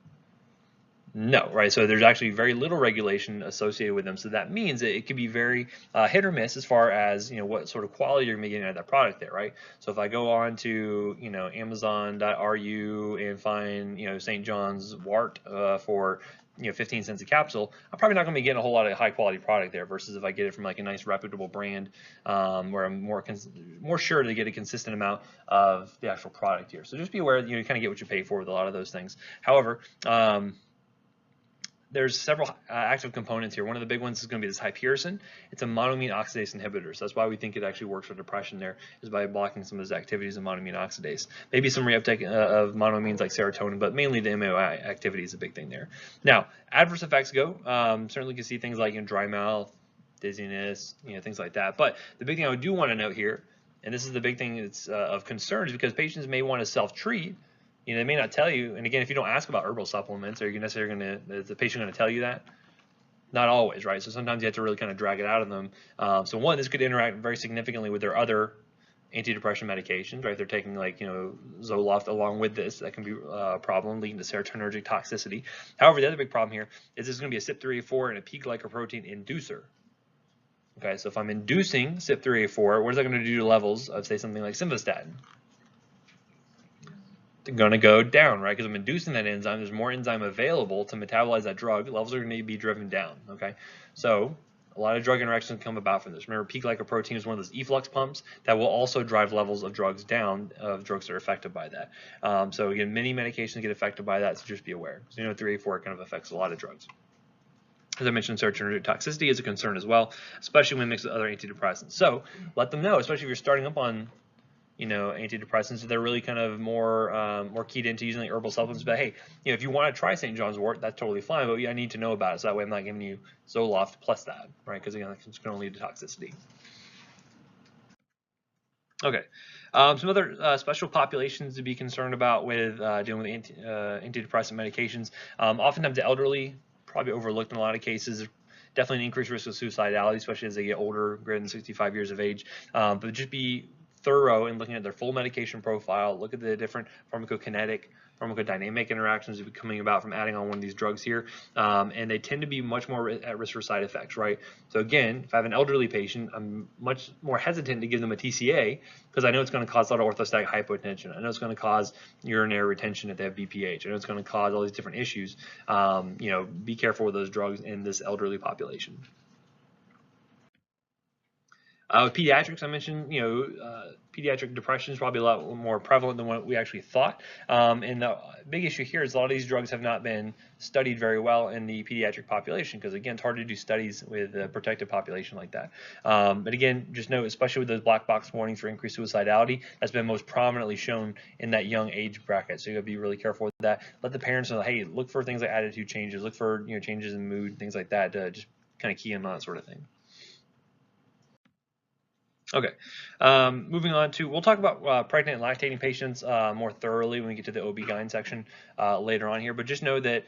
No, right? So there's actually very little regulation associated with them. So that means that it can be very hit or miss as far as what sort of quality you're getting out of that product there, right? So if I go on to Amazon.ru and find St. John's wort for 15 cents a capsule, I'm probably not going to be getting a whole lot of high quality product there versus if I get it from like a nice reputable brand where I'm more sure to get a consistent amount of the actual product here. So just be aware that you kind of get what you pay for with a lot of those things. However, there's several active components here. One of the big ones is going to be this hypericin. It's a monoamine oxidase inhibitor. So that's why we think it actually works for depression there, is by blocking some of those activities of monoamine oxidase. Maybe some reuptake of monoamines like serotonin, but mainly the MAOI activity is a big thing there. Now, adverse effects go. Certainly you can see things like dry mouth, dizziness, things like that. But the big thing I do want to note here, and this is the big thing that's of concern, is because patients may want to self-treat. They may not tell you, and again, if you don't ask about herbal supplements, are you necessarily is the patient going to tell you that? Not always, right? So sometimes you have to really kind of drag it out of them. So one, this could interact very significantly with their other antidepressant medications, right? They're taking like, Zoloft along with this. That can be a problem leading to serotonergic toxicity. However, the other big problem here is this is going to be a CYP3A4 and a P-glycoprotein inducer. Okay, so if I'm inducing CYP3A4, what is that going to do to levels of, say, something like simvastatin? Going to go down, right? Because I'm inducing that enzyme. There's more enzyme available to metabolize that drug. Levels are going to be driven down. Okay, so a lot of drug interactions come about from this. Remember, P-glycoprotein is one of those efflux pumps that will also drive levels of drugs down, of drugs that are affected by that. So again, many medications get affected by that, so just be aware. So 3A4 kind of affects a lot of drugs. As I mentioned, serotonergic toxicity is a concern as well, especially when mixed with other antidepressants. So let them know, especially if you're starting up on antidepressants, they're really kind of more keyed into using like herbal supplements. But hey, if you want to try St. John's wort, that's totally fine. But I need to know about it, so that way I'm not giving you Zoloft plus that, right? Because again, it's going to lead to toxicity. Okay. Some other special populations to be concerned about with dealing with antidepressant medications. Oftentimes the elderly, probably overlooked in a lot of cases. Definitely an increased risk of suicidality, especially as they get older, greater than 65 years of age. But just be thorough in looking at their full medication profile, look at the different pharmacokinetic, pharmacodynamic interactions that are coming about from adding on one of these drugs here, and they tend to be much more at risk for side effects, right? So again, if I have an elderly patient, I'm much more hesitant to give them a TCA because I know it's going to cause a lot of orthostatic hypotension. I know it's going to cause urinary retention if they have BPH. I know it's going to cause all these different issues. Be careful with those drugs in this elderly population. With pediatrics, I mentioned, pediatric depression is probably a lot more prevalent than what we actually thought. And the big issue here is a lot of these drugs have not been studied very well in the pediatric population because, again, it's hard to do studies with a protected population like that. But again, just note, especially with those black box warnings for increased suicidality, that's been most prominently shown in that young age bracket. So you got to be really careful with that. Let the parents know, hey, look for things like attitude changes, look for changes in mood, things like that, to just kind of key in on that sort of thing. Okay, moving on to, we'll talk about pregnant and lactating patients more thoroughly when we get to the OB-GYN section later on here, but just know that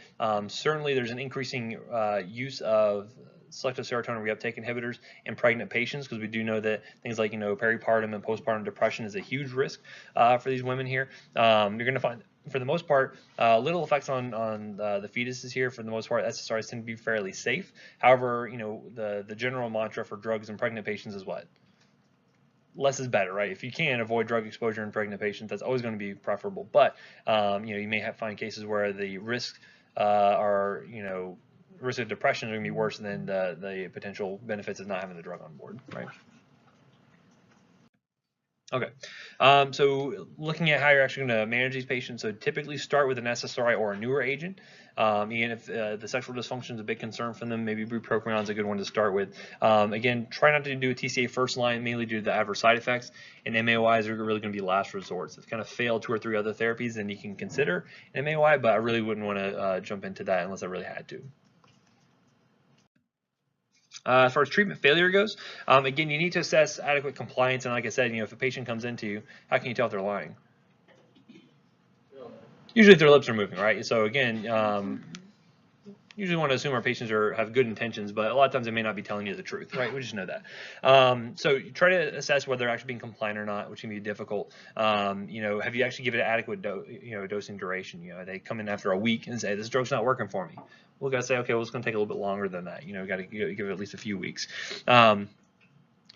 certainly there's an increasing use of selective serotonin reuptake inhibitors in pregnant patients because we do know that things like, peripartum and postpartum depression is a huge risk for these women here. You're going to find, for the most part, little effects on the fetuses here. For the most part, SSRIs tend to be fairly safe. However, the general mantra for drugs in pregnant patients is what? Less is better, right? If you can avoid drug exposure in pregnant patients, that's always going to be preferable. But you may find cases where the risks risk of depression are going to be worse than the potential benefits of not having the drug on board, right? Okay, so looking at how you're actually going to manage these patients, so typically start with an SSRI or a newer agent. Even if the sexual dysfunction is a big concern for them, maybe bupropion is a good one to start with. Again, try not to do a TCA first line, mainly due to the adverse side effects, and MAOIs are really going to be last resorts. If kind of failed 2 or 3 other therapies, then you can consider an MAOI, but I really wouldn't want to jump into that unless I really had to. As far as treatment failure goes, again, you need to assess adequate compliance. And like I said, if a patient comes into you, how can you tell if they're lying? Usually if their lips are moving, right? So again, usually want to assume our patients have good intentions, but a lot of times they may not be telling you the truth, right? We just know that. So you try to assess whether they're actually being compliant or not, which can be difficult. Have you actually given it adequate dosing duration? They come in after a week and say, this drug's not working for me. We've got to say, okay, well, it's going to take a little bit longer than that. We've got to give it at least a few weeks.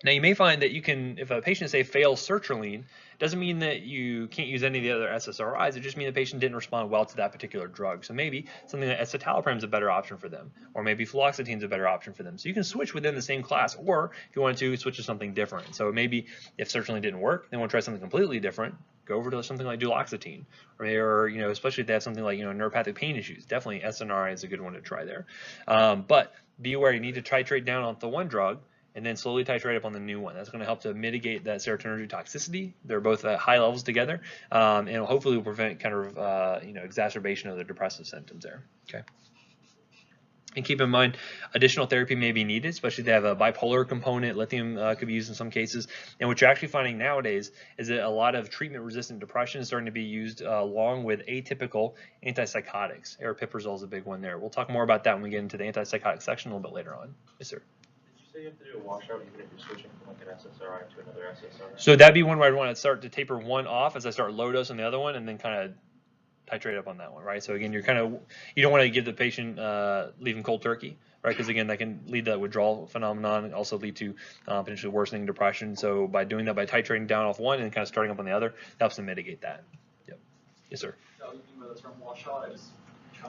Now, you may find that if a patient, say, fails sertraline, doesn't mean that you can't use any of the other SSRIs. It just means the patient didn't respond well to that particular drug. So maybe something like escitalopram is a better option for them, or maybe fluoxetine is a better option for them. So you can switch within the same class, or if you want to, switch to something different. So maybe if sertraline didn't work, they want to try something completely different, go over to something like duloxetine, or especially if they have something like neuropathic pain issues. Definitely SNRI is a good one to try there. But be aware, you need to titrate down on the one drug and then slowly titrate up on the new one. That's going to help to mitigate that serotonergic toxicity. They're both at high levels together, and hopefully will prevent kind of exacerbation of the depressive symptoms there. Okay. And keep in mind, additional therapy may be needed, especially if they have a bipolar component. Lithium could be used in some cases. And what you're actually finding nowadays is that a lot of treatment-resistant depression is starting to be used along with atypical antipsychotics. Aripiprazole is a big one there. We'll talk more about that when we get into the antipsychotic section a little bit later on. Yes, sir. So you have to do a washout even if you're switching from like an SSRI to another SSRI? So that'd be one where I'd want to start to taper one off as I start low dose on the other one, and then kind of titrate up on that one, right? So again, you don't want to give the patient, leave them cold turkey, right? Because again, that can lead to that withdrawal phenomenon and also lead to potentially worsening depression. So by doing that, by titrating down off one and kind of starting up on the other, that helps to mitigate that. Yep. Yes, sir.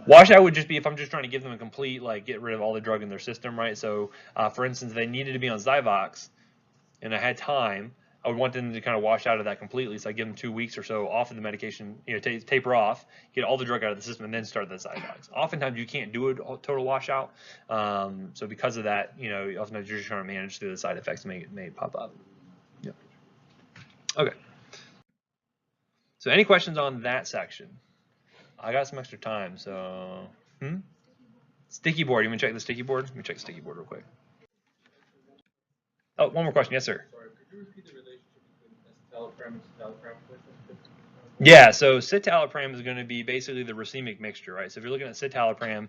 Washout would just be if I'm just trying to give them a complete, get rid of all the drug in their system, right? So, for instance, if they needed to be on Zyvox and I had time, I would want them to kind of wash out of that completely. So I give them 2 weeks or so off of the medication, taper off, get all the drug out of the system, and then start the Zyvox. Oftentimes you can't do a total washout. So because of that, oftentimes you're just trying to manage through the side effects may pop up. Yep. Okay. So any questions on that section? I got some extra time, so sticky board. You want to check the sticky board? Let me check the sticky board real quick. Oh, one more question. Yes, sir. Sorry, could you repeat the relationship between citalopram and citalopram with it? Yeah, so citalopram is going to be basically the racemic mixture, right? So if you're looking at citalopram,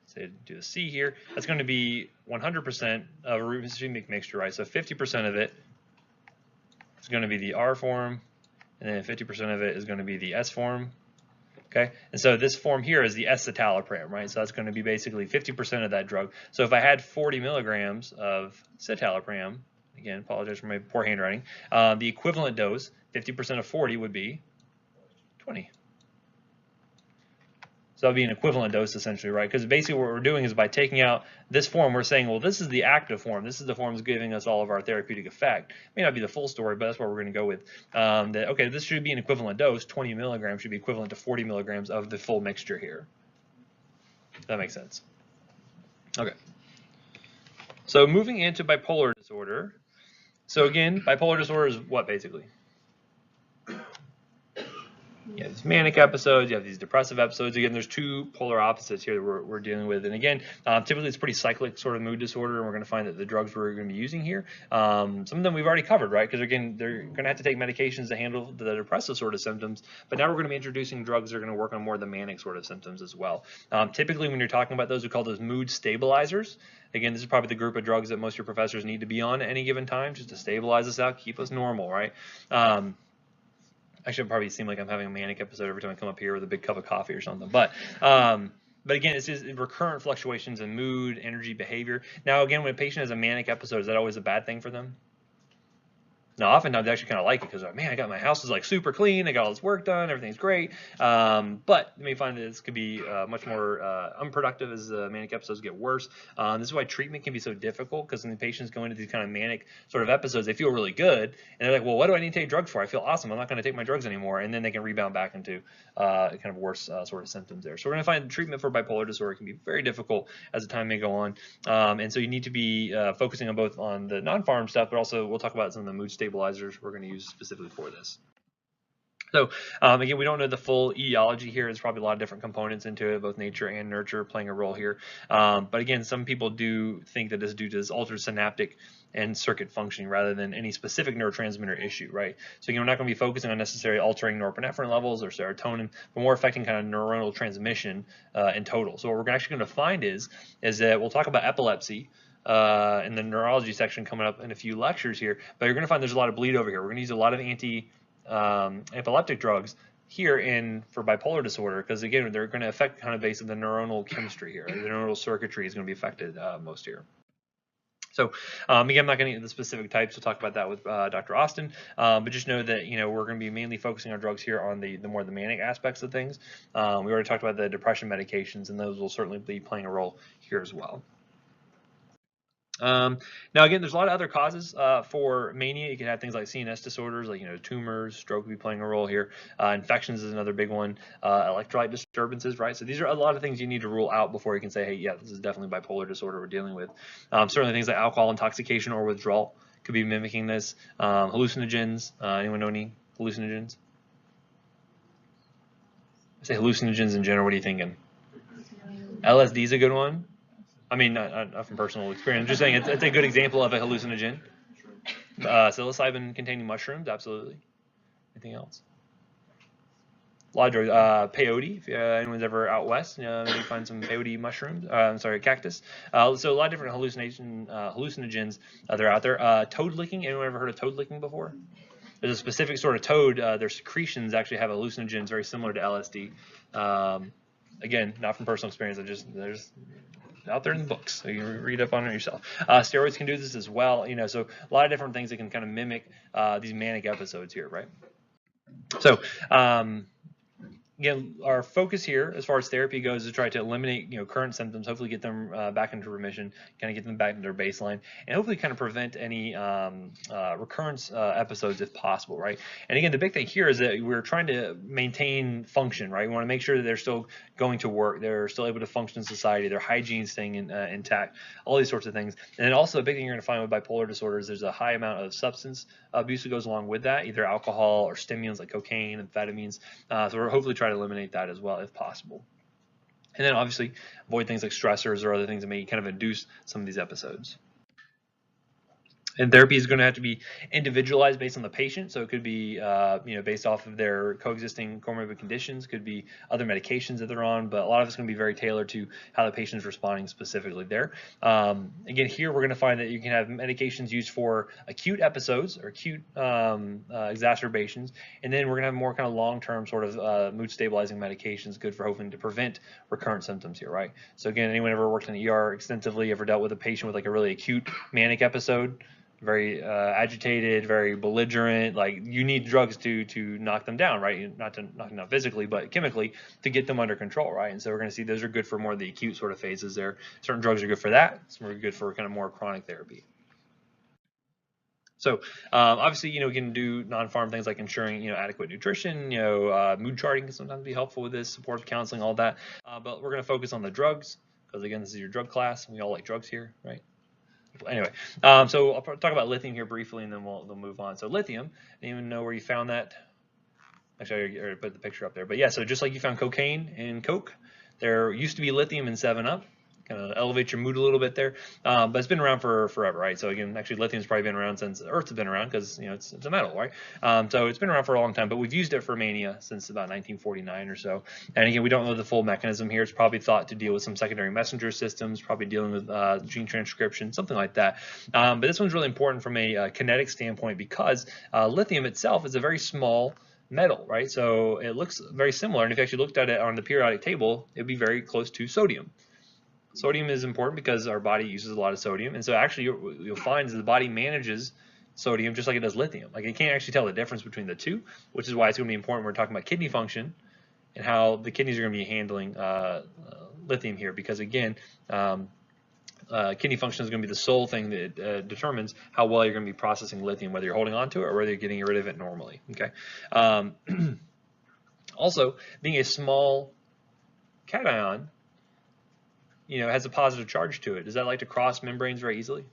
say do the C here, that's going to be 100% of a racemic mixture, right? So 50% of it is going to be the R form, and then 50% of it is going to be the S form. Okay, and so this form here is the S-citalopram, right? So that's going to be basically 50% of that drug. So if I had 40 milligrams of citalopram, again, apologize for my poor handwriting, the equivalent dose, 50% of 40 would be 20. So that would be an equivalent dose essentially, right? Because basically what we're doing is by taking out this form, we're saying, well, this is the active form. This is the form that's giving us all of our therapeutic effect. May not be the full story, but that's what we're going to go with. That, okay, this should be an equivalent dose. 20 milligrams should be equivalent to 40 milligrams of the full mixture here. That makes sense. Okay. So moving into bipolar disorder. So again, bipolar disorder is what basically? You have these manic episodes, you have these depressive episodes. Again, there's two polar opposites here that we're dealing with. And again, typically it's pretty cyclic sort of mood disorder, and we're going to find that the drugs we're going to be using here, some of them we've already covered, right? Because again, they're going to have to take medications to handle the depressive sort of symptoms, but now we're going to be introducing drugs that are going to work on more of the manic sort of symptoms as well. Typically, when you're talking about those, we call those mood stabilizers. Again, this is probably the group of drugs that most of your professors need to be on at any given time just to stabilize us out, keep us normal, right? I should probably seem like I'm having a manic episode every time I come up here with a big cup of coffee or something. But again, it's just recurrent fluctuations in mood, energy, behavior. Now, again, when a patient has a manic episode, is that always a bad thing for them? No, oftentimes they actually kind of like it because, man, I got my house is like super clean, I got all this work done, everything's great. But you may find that this could be much more unproductive as the manic episodes get worse. This is why treatment can be so difficult, because when the patients go into these kind of manic sort of episodes, they feel really good, and they're like, well, what do I need to take drugs for? I feel awesome, I'm not going to take my drugs anymore, and then they can rebound back into kind of worse sort of symptoms there. So we're going to find treatment for bipolar disorder can be very difficult as the time may go on, and so you need to be focusing on both on the non-pharm stuff, but also we'll talk about some of the mood stabilizers we're going to use specifically for this. So again, we don't know the full etiology here. There's probably a lot of different components into it, both nature and nurture playing a role here. But again, some people do think that this is due to this altered synaptic and circuit functioning rather than any specific neurotransmitter issue, right? So again, we're not going to be focusing on necessarily altering norepinephrine levels or serotonin, but more affecting kind of neuronal transmission in total. So what we're actually going to find is that we'll talk about epilepsy in the neurology section coming up in a few lectures here, but you're going to find there's a lot of bleed over here. We're going to use a lot of anti-epileptic drugs here for bipolar disorder, because again, they're going to affect kind of basically the neuronal chemistry here. The neuronal circuitry is going to be affected most here. So again, I'm not going to get into the specific types. We'll talk about that with Dr. Austin, but just know that we're going to be mainly focusing on drugs here on the more the manic aspects of things. We already talked about the depression medications, and those will certainly be playing a role here as well. Now again, there's a lot of other causes for mania. You can have things like CNS disorders, like tumors, stroke will be playing a role here. Infections is another big one. Electrolyte disturbances, right? So these are a lot of things you need to rule out before you can say, hey, yeah, this is definitely bipolar disorder we're dealing with. Certainly things like alcohol intoxication or withdrawal could be mimicking this. Hallucinogens. Anyone know any hallucinogens? I say hallucinogens in general. What are you thinking? LSD is a good one. I mean, not from personal experience. I'm just saying it's a good example of a hallucinogen. Psilocybin-containing mushrooms, absolutely. Anything else? A lot of drugs. Peyote, if anyone's ever out west, maybe find some peyote mushrooms. Cactus. So a lot of different hallucinogens that are out there. Toad licking. Anyone ever heard of toad licking before? There's a specific sort of toad. Their secretions actually have hallucinogens very similar to LSD. Again, not from personal experience. There's out there in the books, so you can read up on it yourself. Steroids can do this as well, so a lot of different things that can kind of mimic these manic episodes here, right? So again, our focus here as far as therapy goes is to try to eliminate current symptoms, hopefully get them back into remission, kind of get them back into their baseline, and hopefully kind of prevent any recurrence episodes if possible, right? And again, the big thing here is that we're trying to maintain function, right? We want to make sure that they're still going to work, they're still able to function in society, their hygiene staying intact, all these sorts of things. And then also a big thing you're going to find with bipolar disorder is there's a high amount of substance abuse that goes along with that, either alcohol or stimulants like cocaine, amphetamines. So we're hopefully trying to eliminate that as well if possible. And then obviously avoid things like stressors or other things that may kind of induce some of these episodes. And therapy is going to have to be individualized based on the patient. So it could be, based off of their coexisting comorbid conditions, could be other medications that they're on, but a lot of it's going to be very tailored to how the patient is responding specifically there. Again, here we're going to find that you can have medications used for acute episodes or acute exacerbations, and then we're going to have more kind of long-term sort of mood stabilizing medications, good for hoping to prevent recurrent symptoms here, right? So again, anyone ever worked in the ER extensively, ever dealt with a patient with like a really acute manic episode, very agitated, very belligerent, like you need drugs to knock them down, right? Not to knock them down physically, but chemically to get them under control, right? And so we're going to see those are good for more of the acute sort of phases there. Certain drugs are good for that. Some are good for kind of more chronic therapy. So obviously, we can do non-pharm things like ensuring, adequate nutrition, mood charting can sometimes be helpful with this, supportive counseling, all that. But we're going to focus on the drugs because again, this is your drug class. We all like drugs here, right? Anyway, so I'll talk about lithium here briefly, and then we'll move on. So lithium, I didn't even know where you found that. Actually, I already put the picture up there. But yeah, so just like you found cocaine in Coke, there used to be lithium in 7-Up. Kind of elevate your mood a little bit there, but it's been around for forever, right? So again, actually, lithium's probably been around since Earth has been around because it's a metal, right? So it's been around for a long time, but we've used it for mania since about 1949 or so. And again, we don't know the full mechanism here. It's probably thought to deal with some secondary messenger systems, probably dealing with gene transcription, something like that. But this one's really important from a kinetic standpoint because lithium itself is a very small metal, right? So it looks very similar, and if you actually looked at it on the periodic table, it'd be very close to sodium. Sodium is important because our body uses a lot of sodium, and so actually you'll find that the body manages sodium just like it does lithium. Like it can't actually tell the difference between the two, which is why it's going to be important when we're talking about kidney function and how the kidneys are going to be handling lithium here, because again, kidney function is going to be the sole thing that determines how well you're going to be processing lithium, whether you're holding on to it or whether you're getting rid of it normally. Okay. Also, being a small cation, has a positive charge to it. Does that like to cross membranes very easily?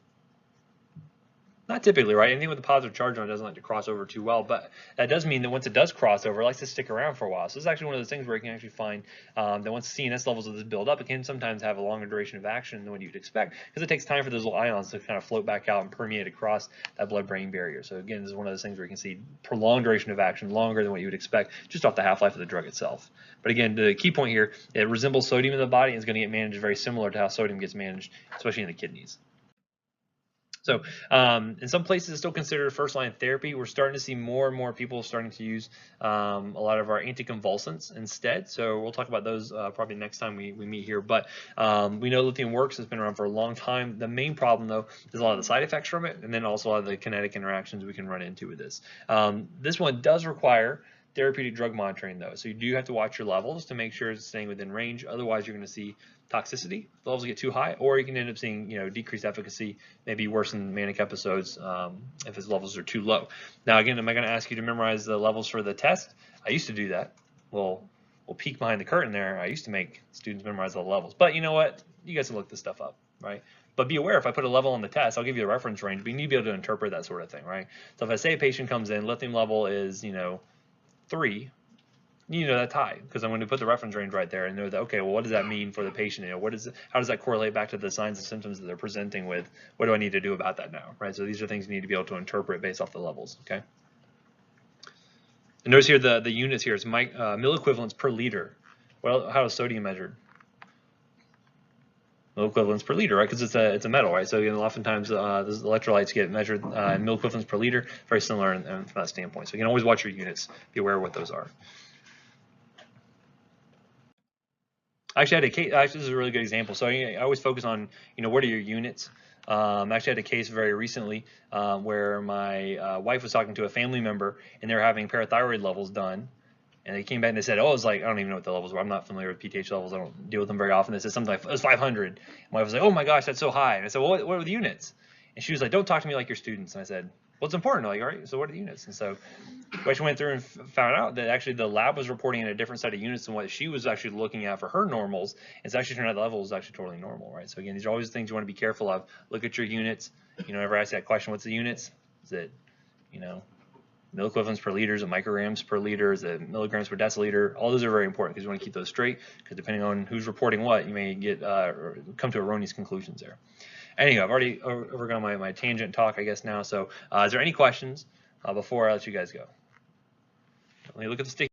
Not typically, right? Anything with a positive charge on it doesn't like to cross over too well, but that does mean that once it does cross over, it likes to stick around for a while. So this is actually one of those things where you can actually find that once CNS levels of this build up, it can sometimes have a longer duration of action than what you'd expect, because it takes time for those little ions to kind of float back out and permeate across that blood-brain barrier. So again, this is one of those things where you can see prolonged duration of action, longer than what you would expect, just off the half-life of the drug itself. But again, the key point here, it resembles sodium in the body and is going to get managed very similar to how sodium gets managed, especially in the kidneys. So in some places it's still considered first-line therapy. We're starting to see more and more people starting to use a lot of our anticonvulsants instead. So we'll talk about those probably next time we meet here. But we know lithium works. It's been around for a long time. The main problem, though, is a lot of the side effects from it, and then also a lot of the kinetic interactions we can run into with this. This one does require therapeutic drug monitoring, though. So you do have to watch your levels to make sure it's staying within range. Otherwise, you're going to see toxicity. The levels get too high, or you can end up seeing decreased efficacy, maybe worse in manic episodes if his levels are too low. Now, again, am I going to ask you to memorize the levels for the test? I used to do that. We'll peek behind the curtain there. I used to make students memorize the levels. But you know what? You guys can look this stuff up, right? But be aware, if I put a level on the test, I'll give you a reference range, but you need to be able to interpret that sort of thing, right? So if I say a patient comes in, lithium level is, 3, that's high, because I'm going to put the reference range right there and know that, okay, well, what does that mean for the patient? How does that correlate back to the signs and symptoms that they're presenting with? What do I need to do about that now, right? So these are things you need to be able to interpret based off the levels, okay? And notice here the units here is milliequivalents per liter. Well, how is sodium measured? Milliequivalents per liter, right? Because it's a metal, right? So again, oftentimes those electrolytes get measured in milliequivalents per liter, very similar from that standpoint. So you can always watch your units, be aware of what those are. Actually, I had a case. Actually, this is a really good example. So I always focus on, what are your units? Actually, I had a case very recently where my wife was talking to a family member, and they were having parathyroid levels done. And they came back and they said, oh, it's like, I don't even know what the levels were. I'm not familiar with PTH levels. I don't deal with them very often. They said something like, it was 500. My wife was like, oh my gosh, that's so high. And I said, well, what are the units? And she was like, don't talk to me like your students. And I said, well, it's important. Like, all right, so what are the units? And so we actually went through and found out that actually the lab was reporting in a different set of units than what she was actually looking at for her normals. It's actually turned out the level was actually totally normal, right? So again, these are always things you want to be careful of. Look at your units. Whenever I ask that question, what's the units? Is it, mill equivalents per liter, the micrograms per liter, the milligrams per deciliter. All those are very important because you want to keep those straight, because depending on who's reporting what, you may get come to erroneous conclusions there. Anyway, I've already overgone my tangent talk, I guess, now. So is there any questions before I let you guys go? Let me look at the sticky.